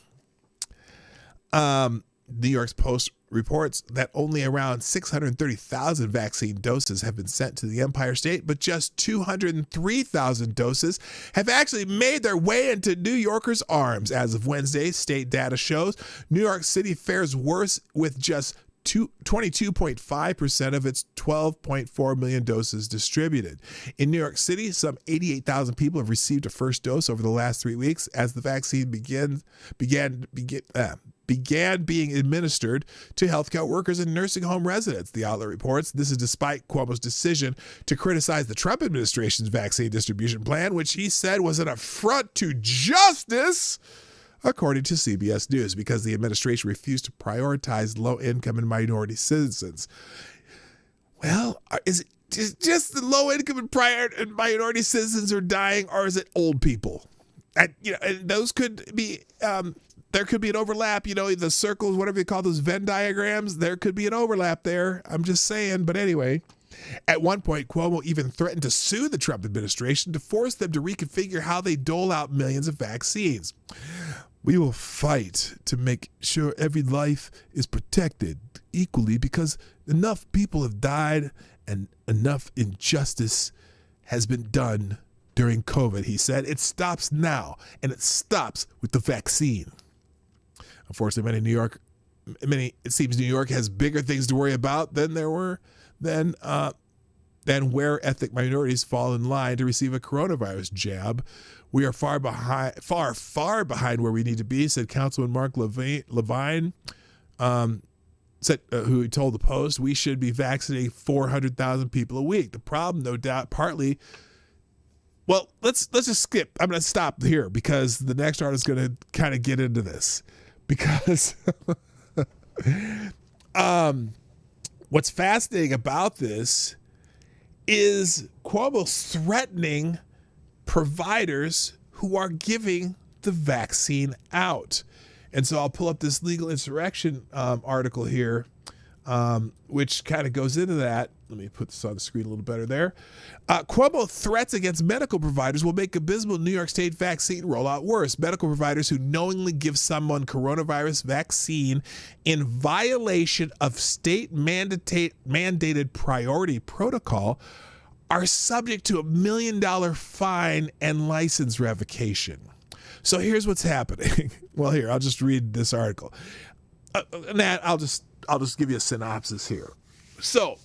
New York's Post reports that only around 630,000 vaccine doses have been sent to the Empire State, but just 203,000 doses have actually made their way into New Yorkers' arms. As of Wednesday, state data shows New York City fares worse with just 22.5% of its 12.4 million doses distributed. In New York City, some 88,000 people have received a first dose over the last 3 weeks as the vaccine began being administered to healthcare workers and nursing home residents, the outlet reports. This is despite Cuomo's decision to criticize the Trump administration's vaccine distribution plan, which he said was an affront to justice, according to CBS News, because the administration refused to prioritize low-income and minority citizens. Well, is it just the low-income and minority citizens are dying, or is it old people? And those could be, there could be an overlap, the circles, whatever you call those Venn diagrams, there could be an overlap there. I'm just saying, but anyway. At one point, Cuomo even threatened to sue the Trump administration to force them to reconfigure how they dole out millions of vaccines. We will fight to make sure every life is protected equally because enough people have died and enough injustice has been done during COVID, he said. It stops now, and it stops with the vaccine. Unfortunately, it seems New York has bigger things to worry about than where ethnic minorities fall in line to receive a coronavirus jab. We are far behind where we need to be, said Councilman Mark Levine, who told the Post. We should be vaccinating 400,000 people a week. The problem, no doubt, partly. Well, let's just skip. I'm going to stop here because the next article is going to kind of get into this. Because what's fascinating about this is Cuomo's threatening providers who are giving the vaccine out. And so I'll pull up this legal insurrection article here, which kind of goes into that. Let me put this on the screen a little better there. Cuomo threats against medical providers will make abysmal New York State vaccine rollout worse. Medical providers who knowingly give someone vaccine in violation of state mandated priority protocol are subject to $1 million fine and license revocation. So here's what's happening. Well, here, I'll just read this article. Nat, I'll just give you a synopsis here. So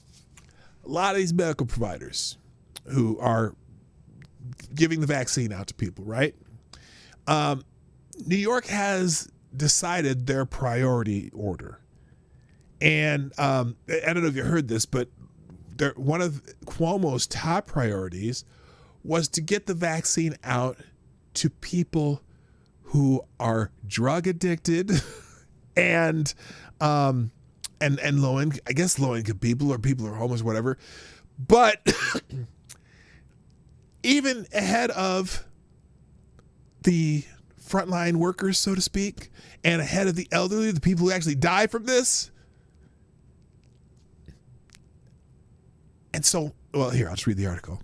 a lot of these medical providers who are giving the vaccine out to people, right? New York has decided their priority order. And I don't know if you heard this, but one of Cuomo's top priorities was to get the vaccine out to people who are drug addicted and low income people or people who are homeless, whatever. But even ahead of the frontline workers, so to speak, and ahead of the elderly, the people who actually die from this. And so, well, here, I'll just read the article.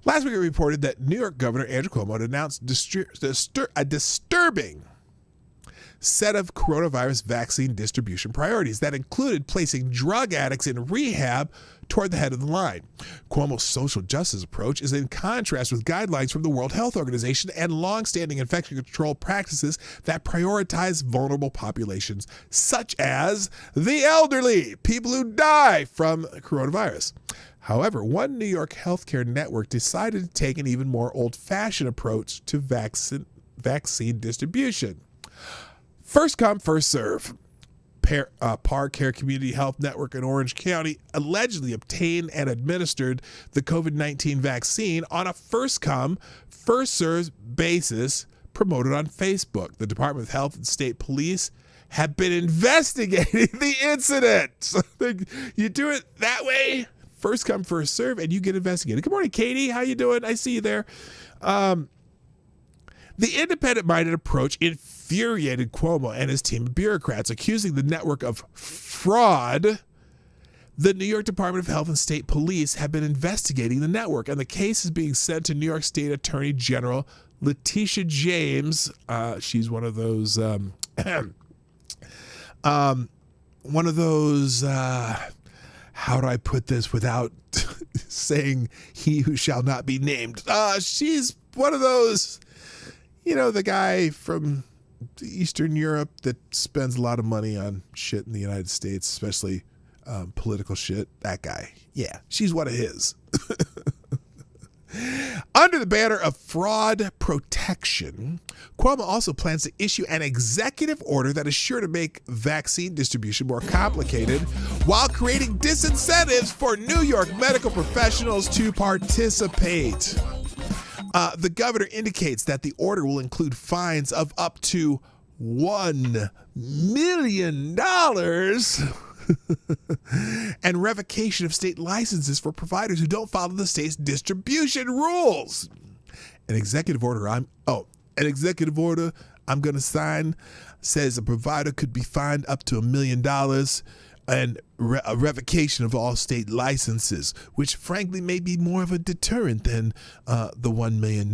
Last week, it reported that New York Governor Andrew Cuomo had announced a disturbing set of coronavirus vaccine distribution priorities that included placing drug addicts in rehab toward the head of the line. Cuomo's social justice approach is in contrast with guidelines from the World Health Organization and longstanding infection control practices that prioritize vulnerable populations, such as the elderly, people who die from coronavirus. However, one New York healthcare network decided to take an even more old-fashioned approach to vaccine distribution. First come, first serve. Par Care Community Health Network in Orange County allegedly obtained and administered the COVID-19 vaccine on a first come, first served basis promoted on Facebook. The Department of Health and State Police have been investigating the incident. So you do it that way, first come, first serve, and you get investigated. Good morning, Katie. How you doing? I see you there. The independent-minded approach infuriated Cuomo and his team of bureaucrats, accusing the network of fraud. The New York Department of Health and State Police have been investigating the network, and the case is being sent to New York State Attorney General Letitia James. She's one of those, how do I put this without saying he who shall not be named? She's one of those, the guy from Eastern Europe that spends a lot of money on shit in the United States, especially political shit. That guy. Yeah, she's one of his. Under the banner of fraud protection, Cuomo also plans to issue an executive order that is sure to make vaccine distribution more complicated while creating disincentives for New York medical professionals to participate. The governor indicates that the order will include fines of up to $1 million and revocation of state licenses for providers who don't follow the state's distribution rules. An executive order I'm going to sign says a provider could be fined up to $1 million and a revocation of all state licenses, which frankly may be more of a deterrent than the $1 million.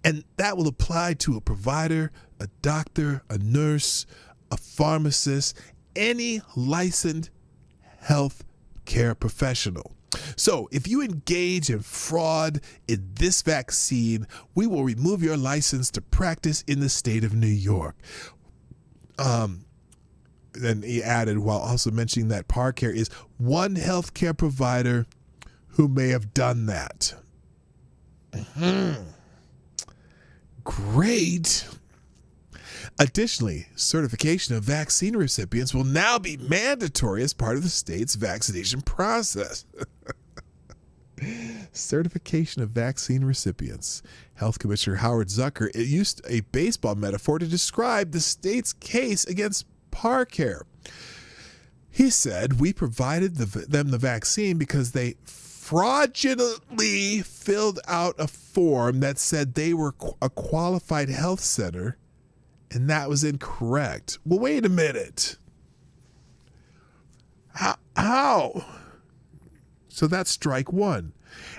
And that will apply to a provider a doctor, a nurse, a pharmacist, any licensed health care professional. So if you engage in fraud in this vaccine, we will remove your license to practice in the state of New York. Then he added, while also mentioning that ParCare is one healthcare provider who may have done that. Great. Additionally, certification of vaccine recipients will now be mandatory as part of the state's vaccination process. Certification of vaccine recipients. Health Commissioner Howard Zucker used a baseball metaphor to describe the state's case against ParCare. He said, we provided them the vaccine because they fraudulently filled out a form that said they were a qualified health center, and that was incorrect. Well, wait a minute. How? So that's strike one.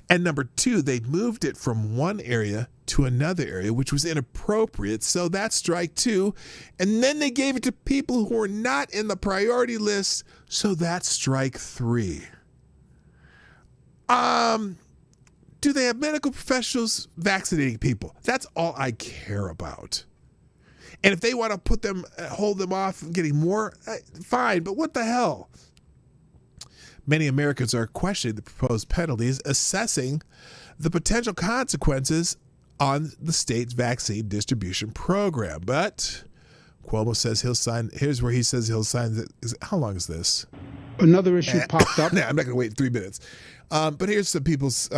And number two, they moved it from one area to another area, which was inappropriate. So that's strike two. And then they gave it to people who were not in the priority list. So that's strike three. Do they have medical professionals vaccinating people? That's all I care about. And if they want to hold them off from getting more, fine. But what the hell? Many Americans are questioning the proposed penalties, assessing the potential consequences on the state's vaccine distribution program. But Cuomo says he'll sign. Here's where he says he'll sign. How long is this? Another issue popped up. Nah, I'm not going to wait 3 minutes. But here's some people's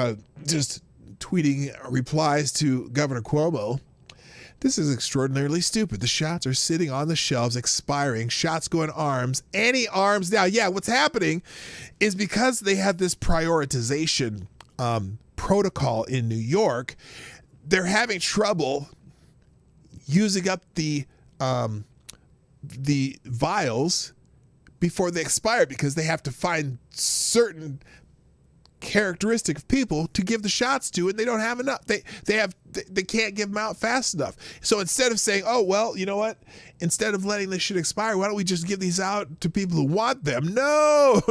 just tweeting replies to Governor Cuomo. This is extraordinarily stupid. The shots are sitting on the shelves, expiring. Shots go in arms. Any arms now. Yeah, what's happening is because they have this prioritization protocol in New York, they're having trouble using up the vials before they expire because they have to find certain characteristic of people to give the shots to, and they don't have enough. They can't give them out fast enough. So instead of saying, oh, well, you know what? Instead of letting this shit expire, why don't we just give these out to people who want them? No.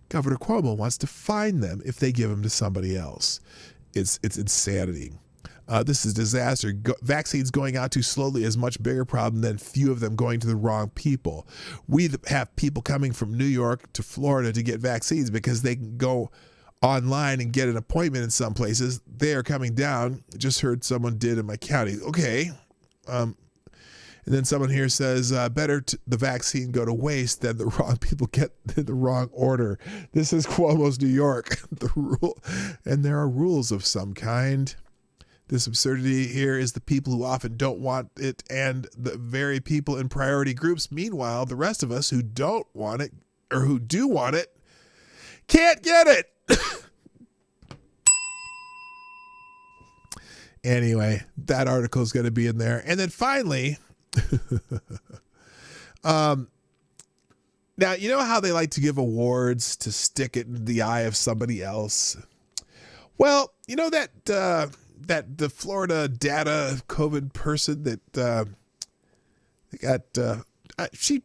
Governor Cuomo wants to fine them if they give them to somebody else. It's insanity. This is disaster. Vaccines going out too slowly is a much bigger problem than few of them going to the wrong people. We have people coming from New York to Florida to get vaccines because they can go online and get an appointment in some places. They are coming down. Just heard someone did in my county. Okay. And then someone here says, better the vaccine go to waste than the wrong people get the wrong order. This is Cuomo's New York. And there are rules of some kind. This absurdity here is the people who often don't want it and the very people in priority groups. Meanwhile, the rest of us who don't want it or who do want it can't get it. Anyway, that article is going to be in there. And then finally, now, you know how they like to give awards to stick it in the eye of somebody else? Well, you know that the Florida data COVID person that she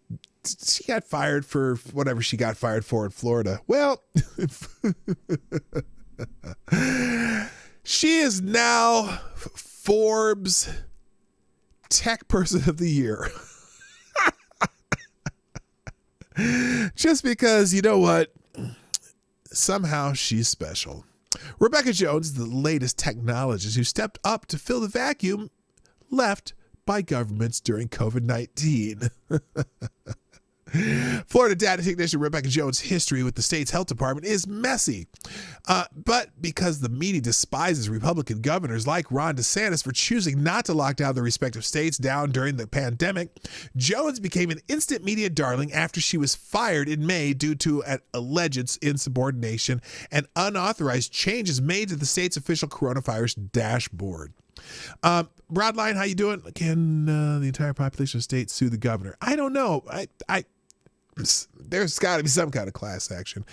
got fired for whatever she got fired for in Florida. Well, she is now Forbes Tech Person of the Year. Just because, you know what? Somehow she's special. Rebecca Jones, the latest technologist who stepped up to fill the vacuum left by governments during COVID-19. Florida data technician Rebecca Jones' history with the state's health department is messy. But because the media despises Republican governors like Ron DeSantis for choosing not to lock down their respective states down during the pandemic, Jones became an instant media darling after she was fired in May due to an alleged insubordination and unauthorized changes made to the state's official coronavirus dashboard. Broadline, how you doing? Can the entire population of the state sue the governor? I don't know. There's got to be some kind of class action.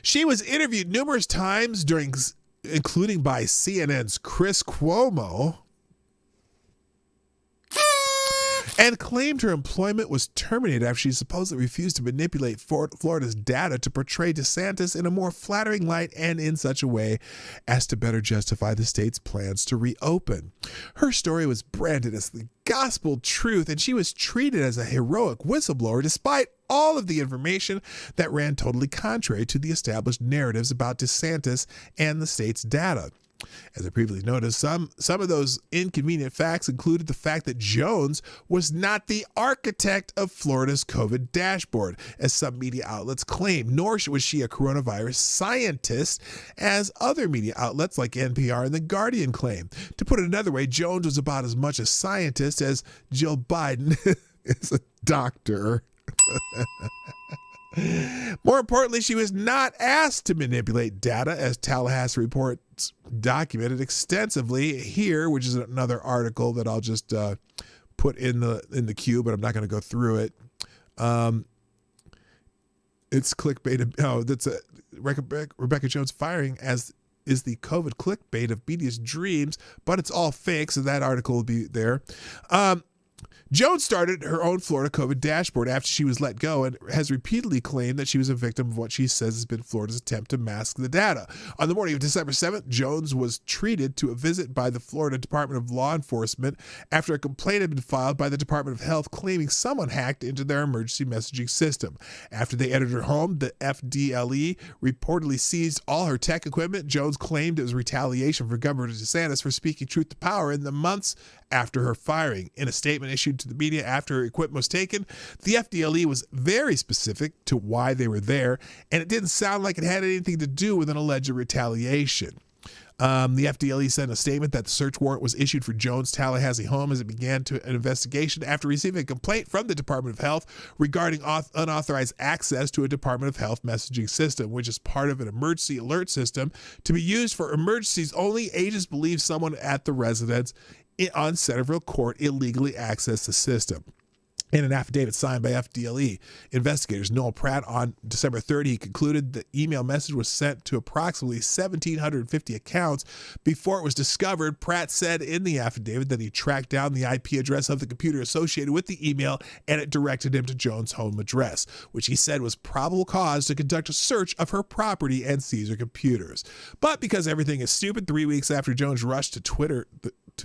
She was interviewed numerous times during including by CNN's Chris Cuomo, and claimed her employment was terminated after she supposedly refused to manipulate Florida's data to portray DeSantis in a more flattering light and in such a way as to better justify the state's plans to reopen. Her story was branded as the gospel truth, and she was treated as a heroic whistleblower despite all of the information that ran totally contrary to the established narratives about DeSantis and the state's data. As I previously noted, some of those inconvenient facts included the fact that Jones was not the architect of Florida's COVID dashboard, as some media outlets claim, nor was she a coronavirus scientist, as other media outlets like NPR and The Guardian claim. To put it another way, Jones was about as much a scientist as Jill Biden is a doctor. More importantly, she was not asked to manipulate data, as Tallahassee reports documented extensively here, which is another article that I'll just put in the queue, but I'm not going to go through it. It's clickbait. Oh, that's Rebecca Jones firing as is the COVID clickbait of media's dreams, but it's all fake, so that article will be there. Jones started her own Florida COVID dashboard after she was let go and has repeatedly claimed that she was a victim of what she says has been Florida's attempt to mask the data. On the morning of December 7th, Jones was treated to a visit by the Florida Department of Law Enforcement after a complaint had been filed by the Department of Health claiming someone hacked into their emergency messaging system. After they entered her home, the FDLE reportedly seized all her tech equipment. Jones claimed it was retaliation for Governor DeSantis for speaking truth to power in the months after her firing. In a statement issued to the media after her equipment was taken, the FDLE was very specific to why they were there, and it didn't sound like it had anything to do with an alleged retaliation. The FDLE sent a statement that the search warrant was issued for Jones' Tallahassee home as it began an investigation after receiving a complaint from the Department of Health regarding unauthorized access to a Department of Health messaging system, which is part of an emergency alert system to be used for emergencies only. Agents believe someone at the residence on Centerville Court illegally accessed the system. In an affidavit signed by FDLE investigators Noel Pratt on December 30, he concluded the email message was sent to approximately 1,750 accounts before it was discovered. Pratt said in the affidavit that he tracked down the IP address of the computer associated with the email, and it directed him to Jones' home address, which he said was probable cause to conduct a search of her property and seize her computers. But because everything is stupid, 3 weeks after Jones rushed to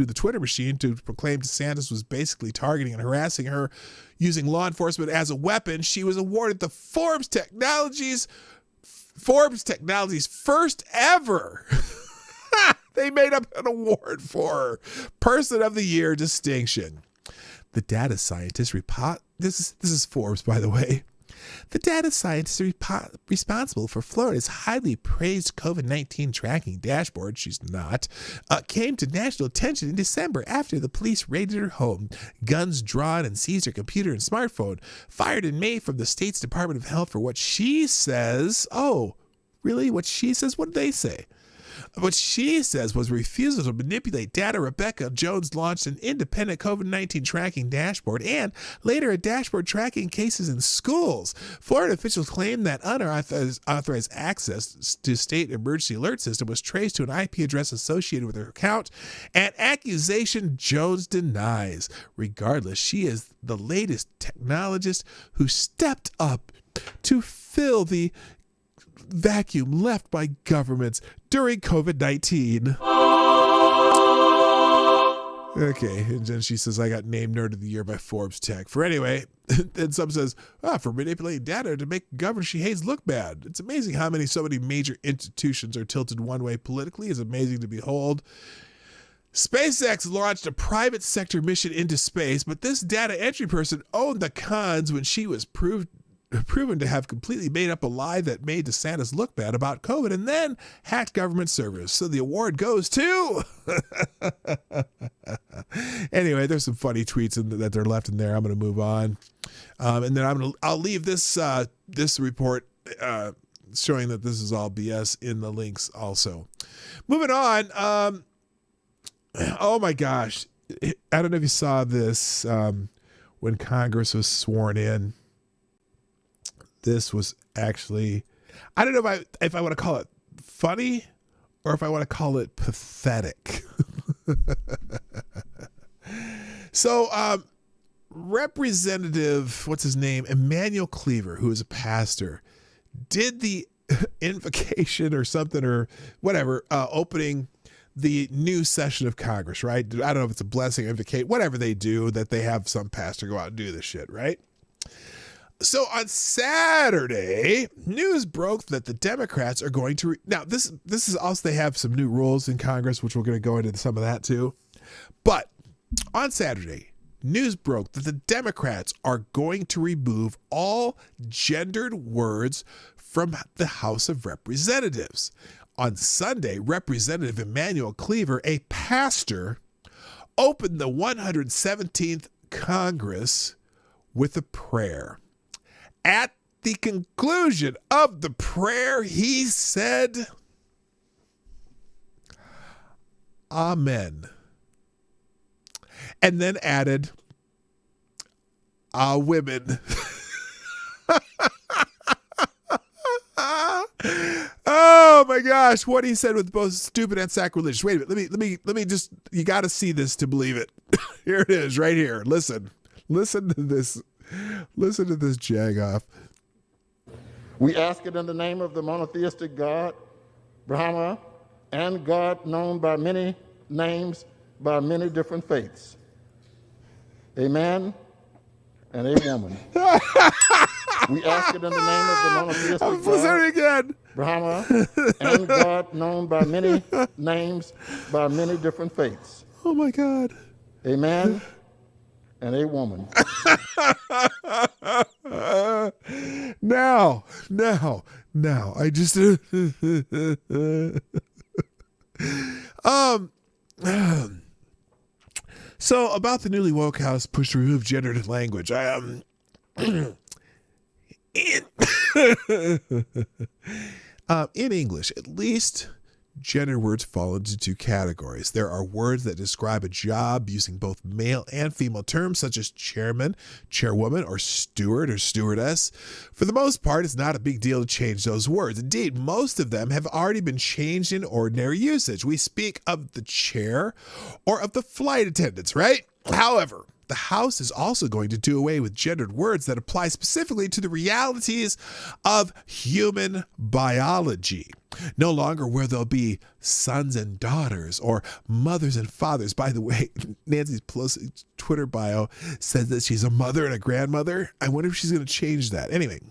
the Twitter machine to proclaim DeSantis was basically targeting and harassing her using law enforcement as a weapon, she was awarded the Forbes Technologies first ever. They made up an award for her Person of the Year distinction. The data scientist this is Forbes, by the way. The data scientist responsible for Florida's highly praised COVID-19 tracking dashboard, she's not, came to national attention in December after the police raided her home, guns drawn, and seized her computer and smartphone. Fired in May from the state's Department of Health for what she says. Oh, really? What she says? What did they say? What she says was refusal to manipulate data. Rebecca Jones launched an independent COVID-19 tracking dashboard and later a dashboard tracking cases in schools. Florida officials claim that unauthorized access to state emergency alert system was traced to an IP address associated with her account, an accusation Jones denies. Regardless, she is the latest technologist who stepped up to fill the vacuum left by governments during COVID-19. Okay, and then she says, I got named Nerd of the Year by Forbes Tech. For anyway, then some says, for manipulating data to make governors she hates look bad. It's amazing how so many major institutions are tilted one way politically. It's amazing to behold. SpaceX launched a private sector mission into space, but this data entry person owned the cons when she was proven to have completely made up a lie that made DeSantis look bad about COVID and then hacked government servers. So the award goes to... Anyway, there's some funny tweets that they're left in there. I'm going to move on. And then I'll leave this report showing that this is all BS in the links also. Moving on. Oh my gosh. I don't know if you saw this when Congress was sworn in. This was actually, I don't know if I want to call it funny or if I want to call it pathetic. So, Representative, what's his name? Emmanuel Cleaver, who is a pastor, did the invocation or something or whatever, opening the new session of Congress, right? I don't know if it's a blessing, invocate, whatever they do, that they have some pastor go out and do this shit, right? So on Saturday, news broke that the Democrats are going to, now this is also, they have some new rules in Congress, which we're going to go into some of that too. But on Saturday, news broke that the Democrats are going to remove all gendered words from the House of Representatives. On Sunday, Representative Emmanuel Cleaver, a pastor, opened the 117th Congress with a prayer. At the conclusion of the prayer, he said, Amen. And then added, women. Oh my gosh, what he said was both stupid and sacrilegious. Wait a minute, let me just, you got to see this to believe it. Here it is, right here. Listen to this. Listen to this jag-off. We ask it in the name of the monotheistic God, Brahma, and God known by many names, by many different faiths. A man and a woman. We ask it in the name of the monotheistic God, Again. Brahma, and God known by many names, by many different faiths. Oh my God. A man and a woman. Now, I just, so about the newly woke House push to remove gendered language. In English, at least, gender words fall into two categories. There are words that describe a job using both male and female terms, such as chairman, chairwoman, or steward or stewardess. For the most part, it's not a big deal to change those words. Indeed, most of them have already been changed in ordinary usage. We speak of the chair or of the flight attendants, right? However, the House is also going to do away with gendered words that apply specifically to the realities of human biology. No longer will there be sons and daughters or mothers and fathers. By the way, Nancy Pelosi's Twitter bio says that she's a mother and a grandmother. I wonder if she's going to change that. Anyway,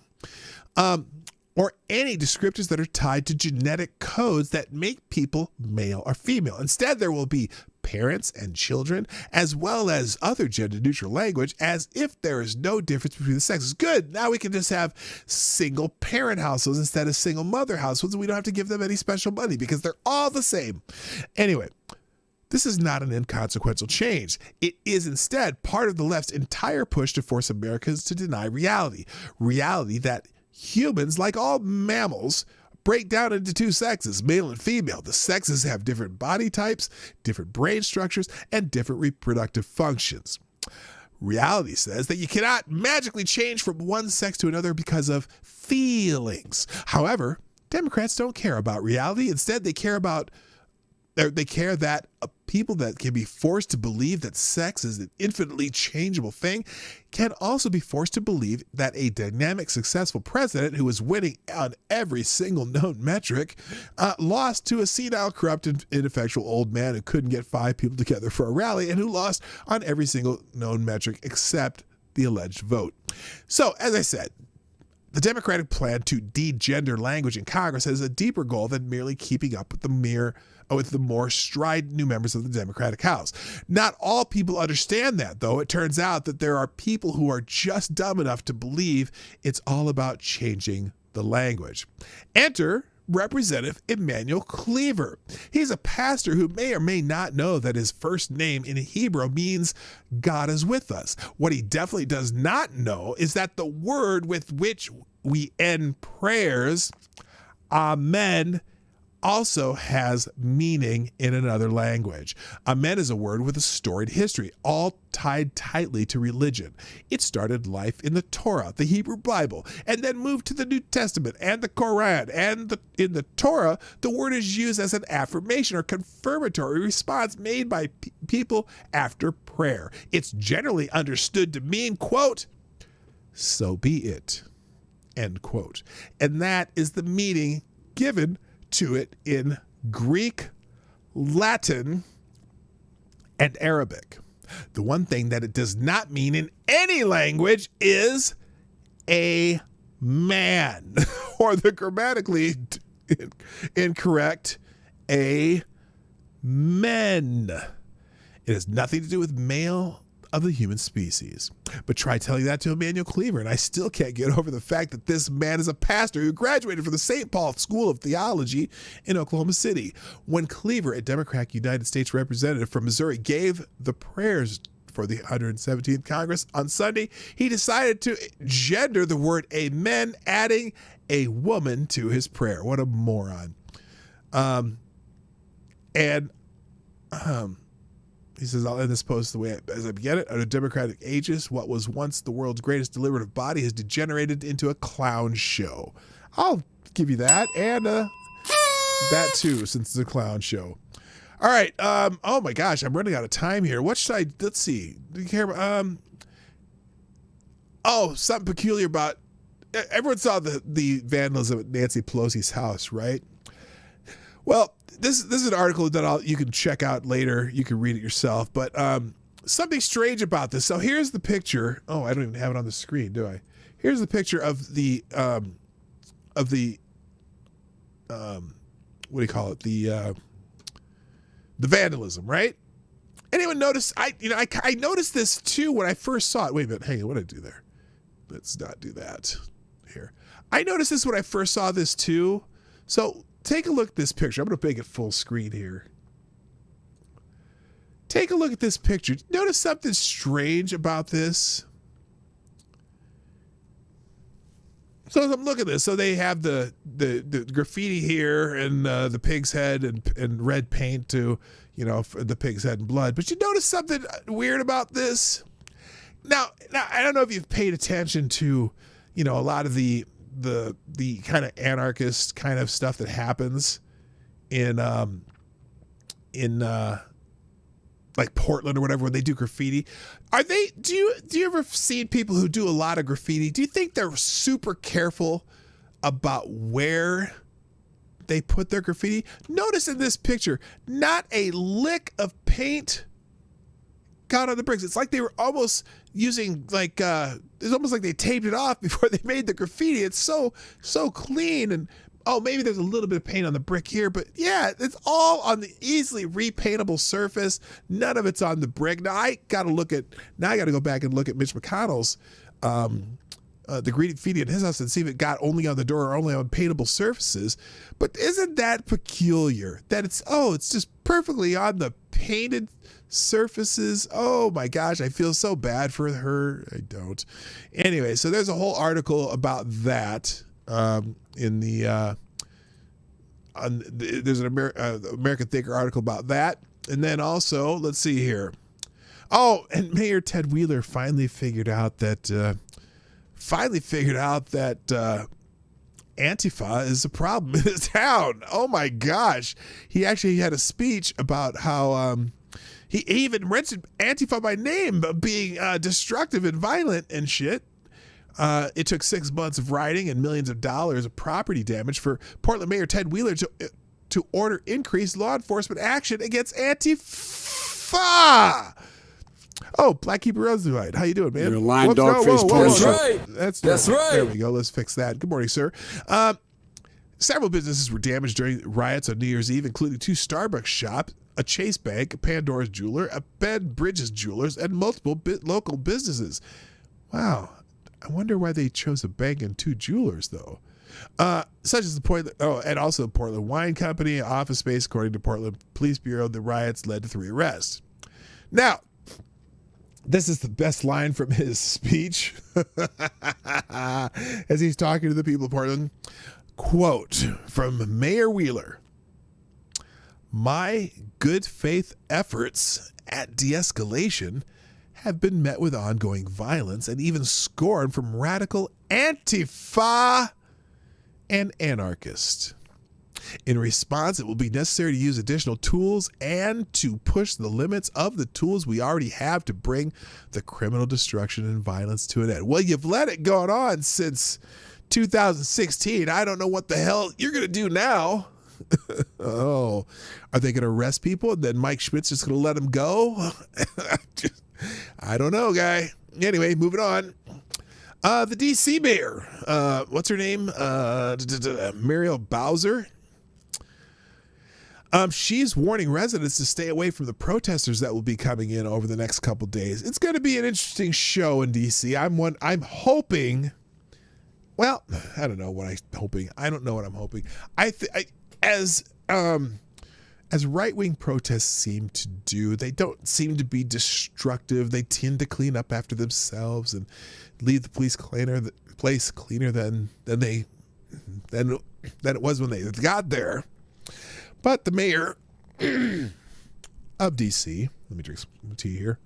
or any descriptors that are tied to genetic codes that make people male or female. Instead, there will be parents and children, as well as other gender-neutral language, as if there is no difference between the sexes. Good. Now we can just have single-parent households instead of single-mother households, and we don't have to give them any special money because they're all the same. Anyway, this is not an inconsequential change. It is instead part of the left's entire push to force Americans to deny reality. Reality that humans, like all mammals, break down into two sexes, male and female. The sexes have different body types, different brain structures, and different reproductive functions. Reality says that you cannot magically change from one sex to another because of feelings. However, Democrats don't care about reality. Instead, they care that people that can be forced to believe that sex is an infinitely changeable thing can also be forced to believe that a dynamic, successful president who is winning on every single known metric lost to a senile, corrupt, and ineffectual old man who couldn't get 5 people together for a rally and who lost on every single known metric except the alleged vote. So, as I said, the Democratic plan to de-gender language in Congress has a deeper goal than merely keeping up with the more strident new members of the Democratic House. Not all people understand that, though. It turns out that there are people who are just dumb enough to believe it's all about changing the language. Enter Representative Emmanuel Cleaver. He's a pastor who may or may not know that his first name in Hebrew means God is with us. What he definitely does not know is that the word with which we end prayers, amen, also has meaning in another language. Amen is a word with a storied history, all tied tightly to religion. It started life in the Torah, the Hebrew Bible, and then moved to the New Testament and the Quran. And in the Torah, the word is used as an affirmation or confirmatory response made by people after prayer. It's generally understood to mean, quote, so be it, end quote. And that is the meaning given to it in Greek, Latin, and Arabic. The one thing that it does not mean in any language is a man, or the grammatically incorrect a men. It has nothing to do with male of the human species. But try telling that to Emmanuel Cleaver, and I still can't get over the fact that this man is a pastor who graduated from the St. Paul School of Theology in Oklahoma City. When Cleaver, a Democratic United States representative from Missouri, gave the prayers for the 117th Congress on Sunday, he decided to gender the word amen, adding a woman to his prayer. What a moron. He says, I'll end this post the way as I began it. Under Democratic aegis, what was once the world's greatest deliberative body has degenerated into a clown show. I'll give you that, and that too, since it's a clown show. All right. Oh my gosh, I'm running out of time here. What should I? Let's see. Do you care about? Something peculiar about. Everyone saw the vandalism at Nancy Pelosi's house, right? Well, this is an article that you can check out later. You can read it yourself. But something strange about this. So here's the picture. Oh, I don't even have it on the screen, do I? Here's the picture of the what do you call it? The vandalism, right? Anyone notice? I noticed this too when I first saw it. Wait a minute. Hang on. What did I do there? Let's not do that. Here. I noticed this when I first saw this too. So take a look at this picture. I'm going to make it full screen here. Take a look at this picture. Notice something strange about this? So as I'm looking at this, so they have the graffiti here and the pig's head and red paint to, the pig's head and blood. But you notice something weird about this? Now I don't know if you've paid attention to, a lot of the kind of anarchist kind of stuff that happens in like Portland or whatever when they do graffiti. Do you ever see people who do a lot of graffiti? Do you think they're super careful about where they put their graffiti? Notice in this picture, not a lick of paint got on the bricks. It's like they were almost using it's almost like they taped it off before they made the graffiti. It's so clean, and maybe there's a little bit of paint on the brick here, but yeah, it's all on the easily repaintable surface. None of it's on the brick. Now I got to go back and look at Mitch McConnell's the graffiti in his house and see if it got only on the door or only on paintable surfaces. But isn't that peculiar that it's just perfectly on the painted surfaces? Oh my gosh, I feel so bad for her. I don't. Anyway, so there's a whole article about that in the there's an American Thinker article about that. And then also, let's see here. Oh, and Mayor Ted Wheeler finally figured out that Antifa is a problem in his town. Oh my gosh. He actually had a speech about how he even mentioned Antifa by name, being destructive and violent and shit. It took 6 months of writing and millions of dollars of property damage for Portland Mayor Ted Wheeler to order increased law enforcement action against Antifa. Oh, Black Keeper Roosevelt. How you doing, man? You're a lying dog face. That's right. That's right. There we go. Let's fix that. Good morning, sir. Several businesses were damaged during riots on New Year's Eve, including 2 Starbucks shops, a Chase Bank, a Pandora's Jeweler, a Ben Bridges Jewelers, and multiple local businesses. Wow. I wonder why they chose a bank and 2 jewelers, though. Such as the point. And also the Portland Wine Company, office space. According to Portland Police Bureau, the riots led to 3 arrests. Now, this is the best line from his speech as he's talking to the people of Portland. Quote from Mayor Wheeler. My good faith efforts at de-escalation have been met with ongoing violence and even scorn from radical Antifa and anarchists. In response, it will be necessary to use additional tools and to push the limits of the tools we already have to bring the criminal destruction and violence to an end. Well, you've let it go on since 2016. I don't know what the hell you're going to do now. Oh, are they going to arrest people and then Mike Schmidt's just going to let them go? I don't know, guy. Anyway, moving on. The D.C. mayor, what's her name? Muriel Bowser. She's warning residents to stay away from the protesters that will be coming in over the next couple days. It's going to be an interesting show in D.C. I'm hoping. Well, I don't know what I'm hoping. I don't know what I'm hoping. As right-wing protests seem to do, they don't seem to be destructive. They tend to clean up after themselves and leave the place cleaner than it was when they got there. But the mayor of D.C., let me drink some tea here.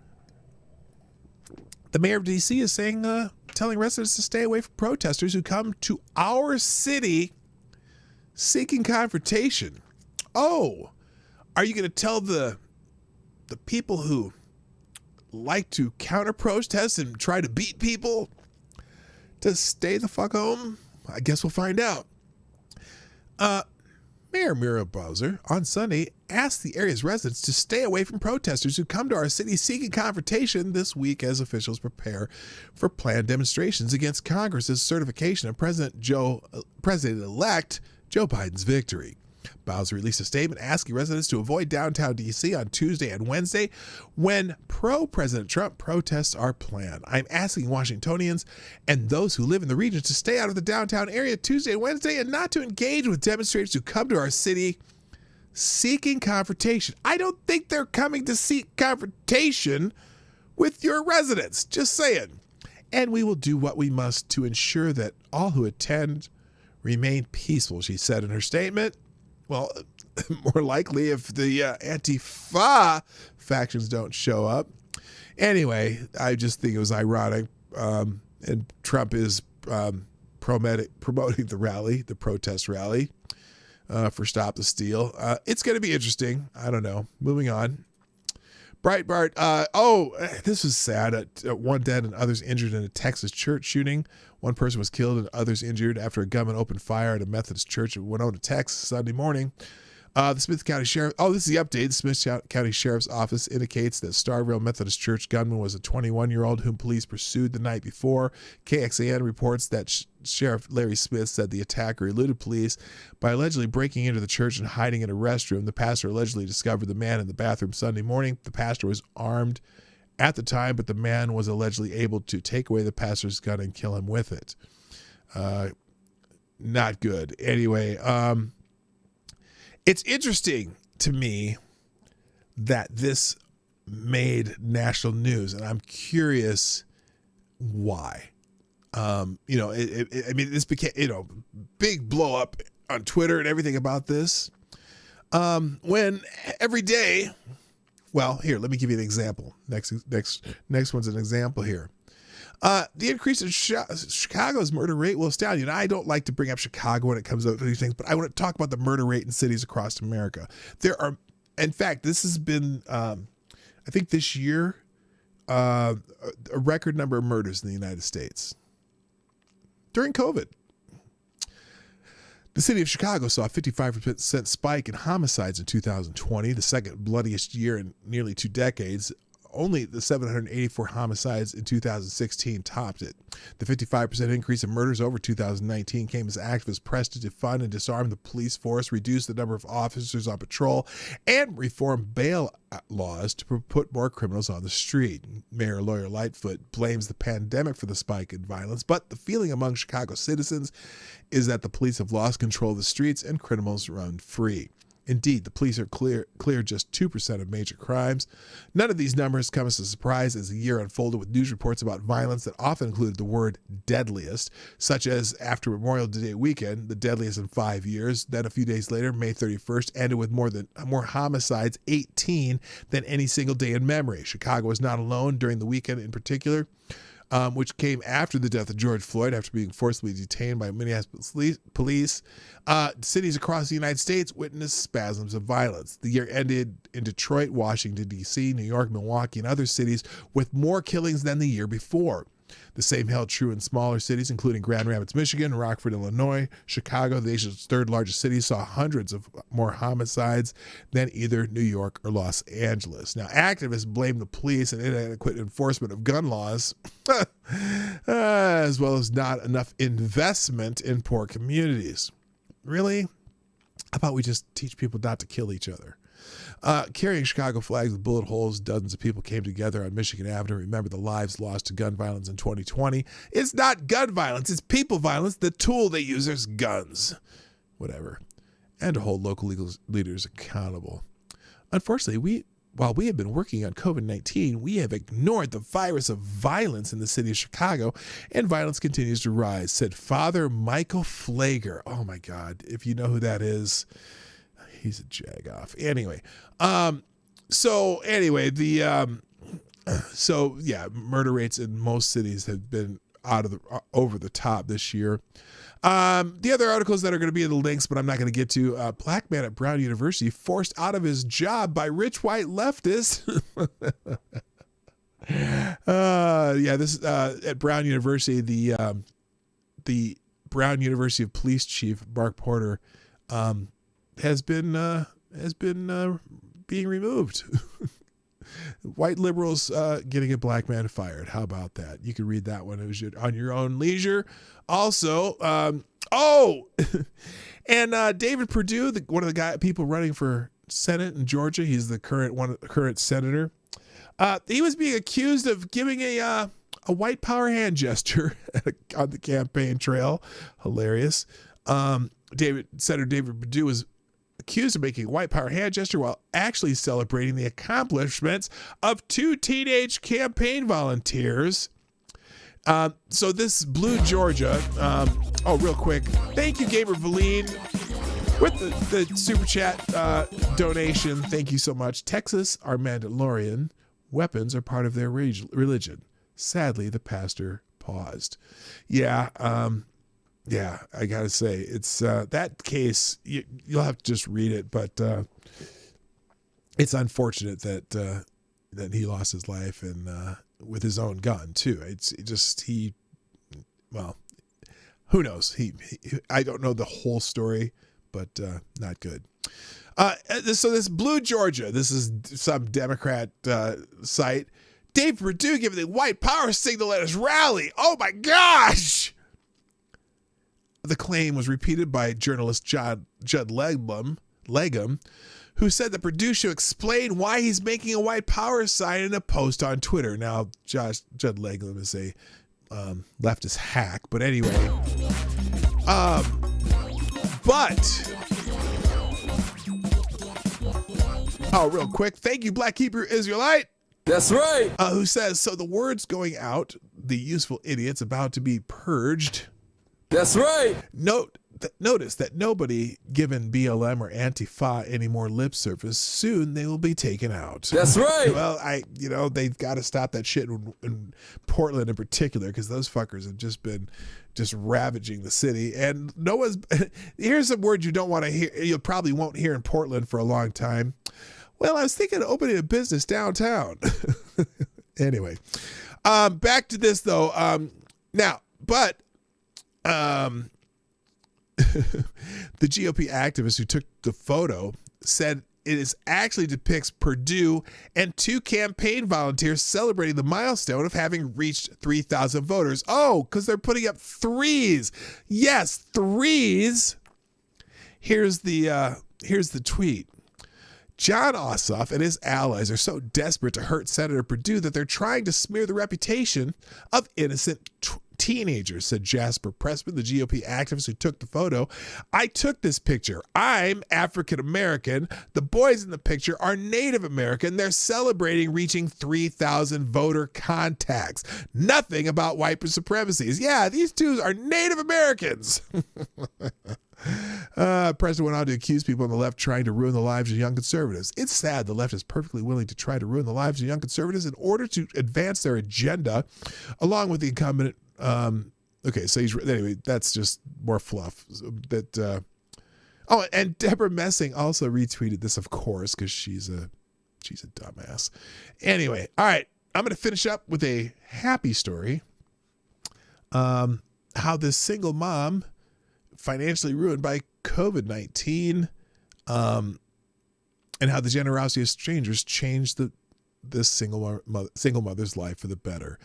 The mayor of D.C. is telling residents to stay away from protesters who come to our city seeking confrontation. Oh, are you going to tell the people who like to counter protest and try to beat people to stay the fuck home? I guess we'll find out. Mayor Muriel Bowser on Sunday asked the area's residents to stay away from protesters who come to our city seeking confrontation this week as officials prepare for planned demonstrations against Congress's certification of President-elect Joe Biden's victory. Bowser released a statement asking residents to avoid downtown D.C. on Tuesday and Wednesday when pro-President Trump protests are planned. I'm asking Washingtonians and those who live in the region to stay out of the downtown area Tuesday and Wednesday and not to engage with demonstrators who come to our city seeking confrontation. I don't think they're coming to seek confrontation with your residents. Just saying. And we will do what we must to ensure that all who attend remain peaceful, she said in her statement. Well, more likely if the Antifa factions don't show up. Anyway, I just think it was ironic. And Trump is promoting the protest rally for Stop the Steal. It's going to be interesting. I don't know. Moving on. Breitbart. This was sad. One dead and others injured in a Texas church shooting. One person was killed and others injured after a gunman opened fire at a Methodist church in Winona, Texas, Sunday morning. The Smith County Sheriff. Oh, this is the update. The Smith County Sheriff's Office indicates that Starville Methodist Church gunman was a 21-year-old whom police pursued the night before. KXAN reports that Sheriff Larry Smith said the attacker eluded police by allegedly breaking into the church and hiding in a restroom. The pastor allegedly discovered the man in the bathroom Sunday morning. The pastor was armed at the time, but the man was allegedly able to take away the pastor's gun and kill him with it. Not good. Anyway, it's interesting to me that this made national news, and I'm curious why. This became, big blow up on Twitter and everything about this. When every day, well, here, let me give you an example. Next one's an example here. The increase in Chicago's murder rate will astound you. And I don't like to bring up Chicago when it comes to these things, but I want to talk about the murder rate in cities across America. There are, in fact, this has been, I think this year, a record number of murders in the United States during COVID. The city of Chicago saw a 55% spike in homicides in 2020, the second bloodiest year in nearly 2 decades. Only the 784 homicides in 2016 topped it. The 55% increase in murders over 2019 came as activists pressed to defund and disarm the police force, reduce the number of officers on patrol, and reform bail laws to put more criminals on the street. Mayor Lawyer Lightfoot blames the pandemic for the spike in violence, but the feeling among Chicago citizens is that the police have lost control of the streets and criminals run free. Indeed, the police are clear just 2% of major crimes. None of these numbers come as a surprise as the year unfolded with news reports about violence that often included the word deadliest, such as after Memorial Day weekend, the deadliest in 5 years. Then a few days later, May 31st, ended with more homicides, 18, than any single day in memory. Chicago was not alone during the weekend in particular, which came after the death of George Floyd after being forcibly detained by Minneapolis police. Cities across the United States witnessed spasms of violence. The year ended in Detroit, Washington, D.C., New York, Milwaukee, and other cities with more killings than the year before. The same held true in smaller cities, including Grand Rapids, Michigan, Rockford, Illinois. Chicago, the nation's third largest city, saw hundreds of more homicides than either New York or Los Angeles. Now, activists blame the police and inadequate enforcement of gun laws, as well as not enough investment in poor communities. Really? How about we just teach people not to kill each other? Carrying Chicago flags with bullet holes, dozens of people came together on Michigan Avenue. Remember the lives lost to gun violence in 2020. It's not gun violence, it's people violence. The tool they use is guns. Whatever. And to hold local legal leaders accountable. Unfortunately, while we have been working on COVID-19, we have ignored the virus of violence in the city of Chicago, and violence continues to rise, said Father Michael Flager. Oh my God, if you know who that is, he's a jagoff. Anyway, murder rates in most cities have been over the top this year. The other articles that are going to be in the links, but I'm not going to get to, black man at Brown University forced out of his job by rich white leftists. This is at Brown University. The Brown University of Police Chief Mark Porter has been being removed. White liberals getting a black man fired. How about that? You can read that one on your own leisure. Also, and David Perdue, one of the people running for Senate in Georgia, he's the current senator. He was being accused of giving a white power hand gesture on the campaign trail. Hilarious. Senator David Perdue was accused of making a white power hand gesture while actually celebrating the accomplishments of 2 teenage campaign volunteers. So this Blue Georgia, real quick. Thank you, Gamer Valine, with the super chat donation. Thank you so much. Texas are Mandalorian. Weapons are part of their religion. Sadly, the pastor paused. Yeah, I gotta say, it's that case. You'll have to just read it, but it's unfortunate that he lost his life and with his own gun too. Who knows? I don't know the whole story, but not good. So this Blue Georgia, this is some Democrat site. Dave Perdue giving the white power signal at his rally. Oh my gosh! The claim was repeated by journalist Judd Legum, who said that Perdue should explain why he's making a white power sign in a post on Twitter. Now, Judd Legum is a leftist hack, but anyway. Real quick, thank you, Black Hebrew Israelite. That's right. Who says, so the word's going out, the useful idiot's about to be purged. That's right. Notice that nobody given BLM or Antifa any more lip service. Soon they will be taken out. That's right. Well, they've got to stop that shit in Portland in particular, because those fuckers have just been ravaging the city. And here's a word you don't want to hear. You probably won't hear in Portland for a long time. Well, I was thinking of opening a business downtown. Anyway, back to this though. The GOP activist who took the photo said it actually depicts Perdue and 2 campaign volunteers celebrating the milestone of having reached 3,000 voters. Oh, because they're putting up 3s. Yes, 3s. Here's the tweet. John Ossoff and his allies are so desperate to hurt Senator Perdue that they're trying to smear the reputation of innocent teenagers, said Jasper Pressman, the GOP activist who took the photo. I took this picture. I'm African American. The boys in the picture are Native American. They're celebrating reaching 3,000 voter contacts. Nothing about white supremacies. Yeah, these two are Native Americans. President went on to accuse people on the left trying to ruin the lives of young conservatives. It's sad the left is perfectly willing to try to ruin the lives of young conservatives in order to advance their agenda, along with the incumbent. Okay, so anyway, that's just more fluff. And Deborah Messing also retweeted this, of course, because she's a dumbass. Anyway, all right, I'm going to finish up with a happy story. How this single mom financially ruined by COVID-19, and how the generosity of strangers changed this single mother's life for the better.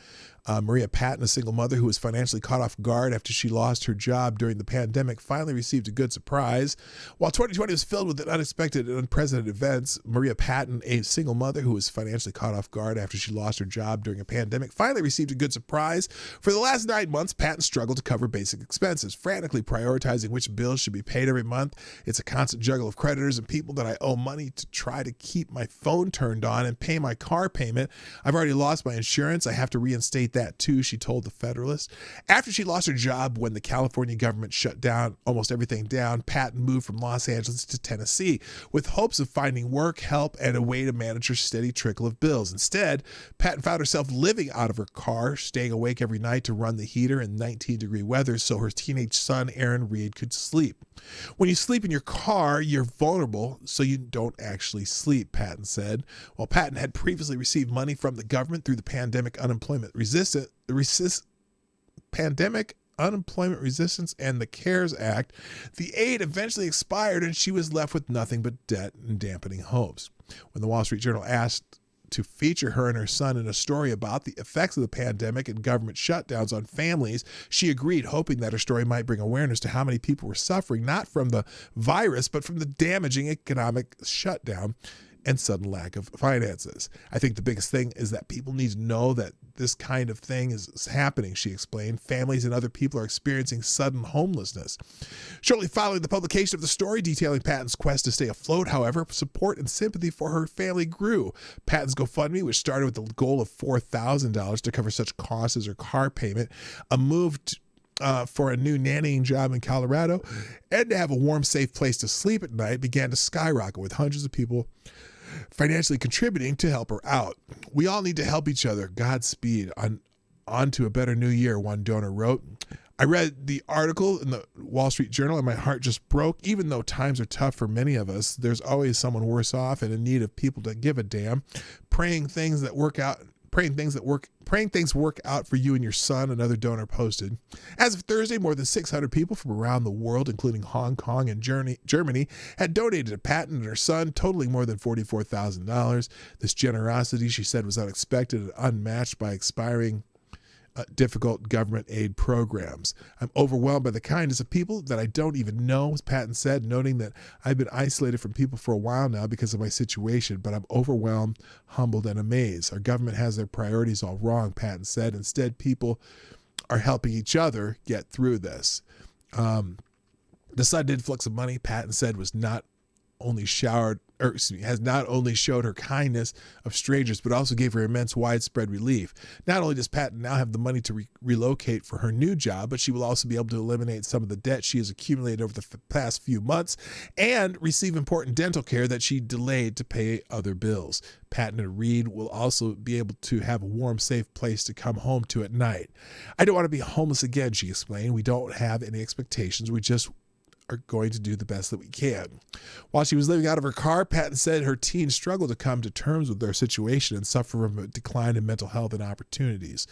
Maria Patton, a single mother who was financially caught off guard after she lost her job during the pandemic, finally received a good surprise. While 2020 was filled with unexpected and unprecedented events, Maria Patton, a single mother who was financially caught off guard after she lost her job during a pandemic, finally received a good surprise. For the last 9 months, Patton struggled to cover basic expenses, frantically prioritizing which bills should be paid every month. It's a constant juggle of creditors and people that I owe money to try to keep my phone turned on and pay my car payment. I've already lost my insurance. I have to reinstate that too, she told the Federalist. After she lost her job when the California government shut down almost everything down, Patton moved from Los Angeles to Tennessee with hopes of finding work, help, and a way to manage her steady trickle of bills. Instead, Patton found herself living out of her car, staying awake every night to run the heater in 19-degree weather so her teenage son, Aaron Reed, could sleep. When you sleep in your car, you're vulnerable, so you don't actually sleep, Patton said. While Patton had previously received money from the government through the Pandemic Unemployment Resistance and the CARES Act, the aid eventually expired and she was left with nothing but debt and dampening hopes. When the Wall Street Journal asked to feature her and her son in a story about the effects of the pandemic and government shutdowns on families, she agreed, hoping that her story might bring awareness to how many people were suffering, not from the virus, but from the damaging economic shutdown and sudden lack of finances. I think the biggest thing is that people need to know that this kind of thing is happening, she explained. Families and other people are experiencing sudden homelessness. Shortly following the publication of the story detailing Patton's quest to stay afloat, however, support and sympathy for her family grew. Patton's GoFundMe, which started with the goal of $4,000 to cover such costs as her car payment, a move for a new nannying job in Colorado, and to have a warm, safe place to sleep at night, began to skyrocket, with hundreds of people financially contributing to help her out. We all need to help each other. Godspeed. On to a better new year, one donor wrote. I read the article in the Wall Street Journal and my heart just broke. Even though times are tough for many of us, there's always someone worse off and in need of people to give a damn. Praying things work out for you and your son, another donor posted. As of Thursday, more than 600 people from around the world, including Hong Kong and Germany, had donated to Patton and her son, totaling more than $44,000. This generosity, she said, was unexpected and unmatched by expiring difficult government aid programs. I'm overwhelmed by the kindness of people that I don't even know, as Patton said, noting that I've been isolated from people for a while now because of my situation, but I'm overwhelmed, humbled, and amazed. Our government has their priorities all wrong, Patton said. Instead, people are helping each other get through this. The sudden influx of money, Patton said, has not only showed her kindness of strangers, but also gave her immense widespread relief. Not only does Patton now have the money to relocate for her new job, but she will also be able to eliminate some of the debt she has accumulated over the past few months and receive important dental care that she delayed to pay other bills. Patton and Reed will also be able to have a warm, safe place to come home to at night. I don't want to be homeless again, she explained. We don't have any expectations. We just are going to do the best that we can. While she was living out of her car, Patton said her teens struggled to come to terms with their situation and suffer from a decline in mental health and opportunities.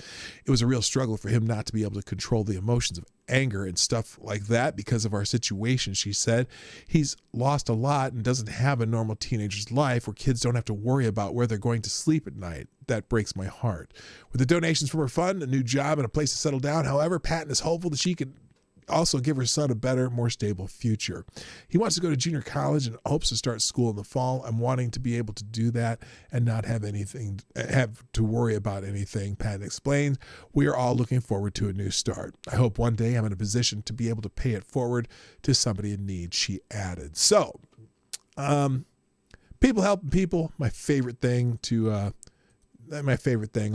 It was a real struggle for him not to be able to control the emotions of anger and stuff like that because of our situation, she said. He's lost a lot and doesn't have a normal teenager's life where kids don't have to worry about where they're going to sleep at night. That breaks my heart. With the donations from her fund, a new job, and a place to settle down, however, Patton is hopeful that she can also give her son a better, more stable future. He wants to go to junior college and hopes to start school in the fall. I'm wanting to be able to do that and not have to worry about anything, Patton explains. We are all looking forward to a new start. I hope one day I'm in a position to be able to pay it forward to somebody in need, she added. So, people helping people, my favorite thing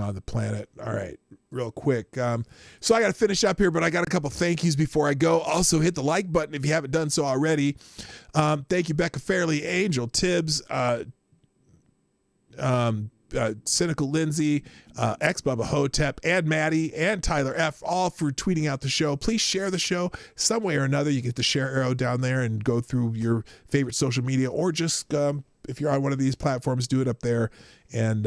on the planet. All right, real quick. So I got to finish up here, but I got a couple thank yous before I go. Also, hit the like button if you haven't done so already. Thank you, Becca Fairley, Angel, Tibbs, Cynical Lindsay, Bubba Hotep, and Maddie, and Tyler F., all for tweeting out the show. Please share the show some way or another. You get the share arrow down there and go through your favorite social media, or just if you're on one of these platforms, do it up there. And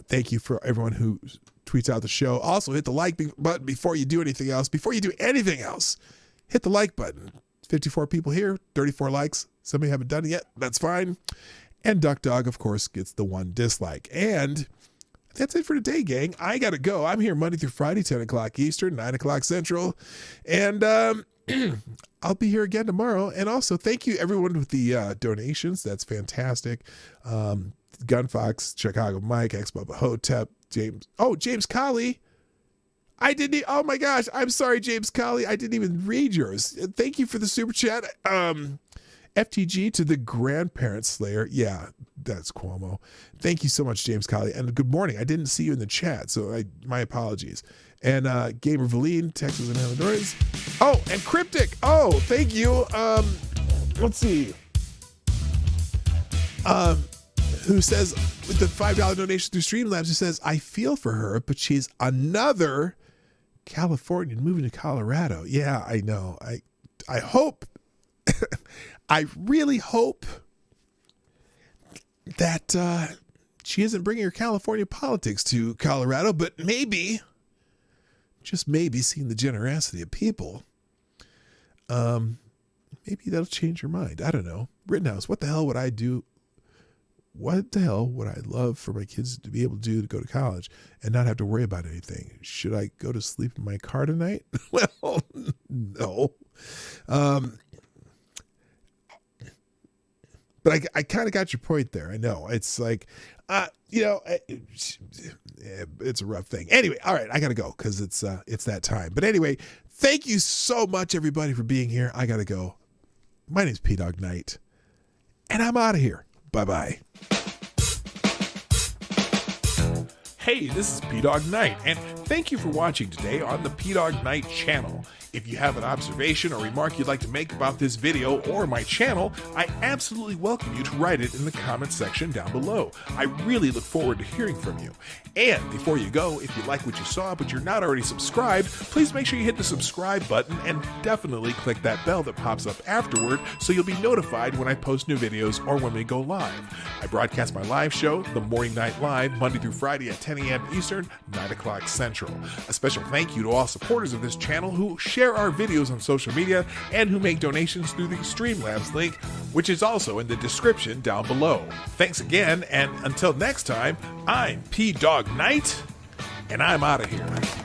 thank you for everyone who tweets out the show. Also, hit the like button before you do anything else. Before you do anything else, hit the like button. 54 people here, 34 likes. Somebody haven't done it yet. That's fine. And Duck Dog, of course, gets the one dislike. And that's it for today, gang. I got to go. I'm here Monday through Friday, 10 o'clock Eastern, 9 o'clock Central. And I'll be here again tomorrow. And also, thank you, everyone, with the donations. That's fantastic. Gunfox, Chicago Mike, Bubba Hotep, James Colley. Oh my gosh, I'm sorry, James Colley. I didn't even read yours. Thank you for the super chat. FTG to the grandparent slayer. Yeah, that's Cuomo. Thank you so much, James Colley. And good morning. I didn't see you in the chat, so my apologies. And Gamer Valine, Texas and Illinois. Oh, and Cryptic. Oh, thank you. Let's see. Who says, with the $5 donation through Streamlabs, who says, I feel for her, but she's another Californian moving to Colorado. Yeah, I know. I hope, I really hope that she isn't bringing her California politics to Colorado, but maybe, just maybe, seeing the generosity of people, maybe that'll change her mind. I don't know. Rittenhouse, what the hell would I do? What the hell would I love for my kids to be able to do to go to college and not have to worry about anything? Should I go to sleep in my car tonight? Well, no. But I kind of got your point there. I know. It's like, it's a rough thing. Anyway, all right, I got to go because it's that time. But anyway, thank you so much, everybody, for being here. I got to go. My name's PDawgKnight, and I'm out of here. Bye-bye. Hey, this is PDawgKnight, and thank you for watching today on the PDawgKnight channel. If you have an observation or remark you'd like to make about this video or my channel, I absolutely welcome you to write it in the comments section down below. I really look forward to hearing from you. And before you go, if you like what you saw but you're not already subscribed, please make sure you hit the subscribe button and definitely click that bell that pops up afterward so you'll be notified when I post new videos or when we go live. I broadcast my live show, The Morning Night Live, Monday through Friday at 10 a.m. Eastern, 9 o'clock Central. A special thank you to all supporters of this channel who share our videos on social media and who make donations through the Streamlabs link, which is also in the description down below. Thanks again, and until next time, I'm PDawgKnight, and I'm out of here.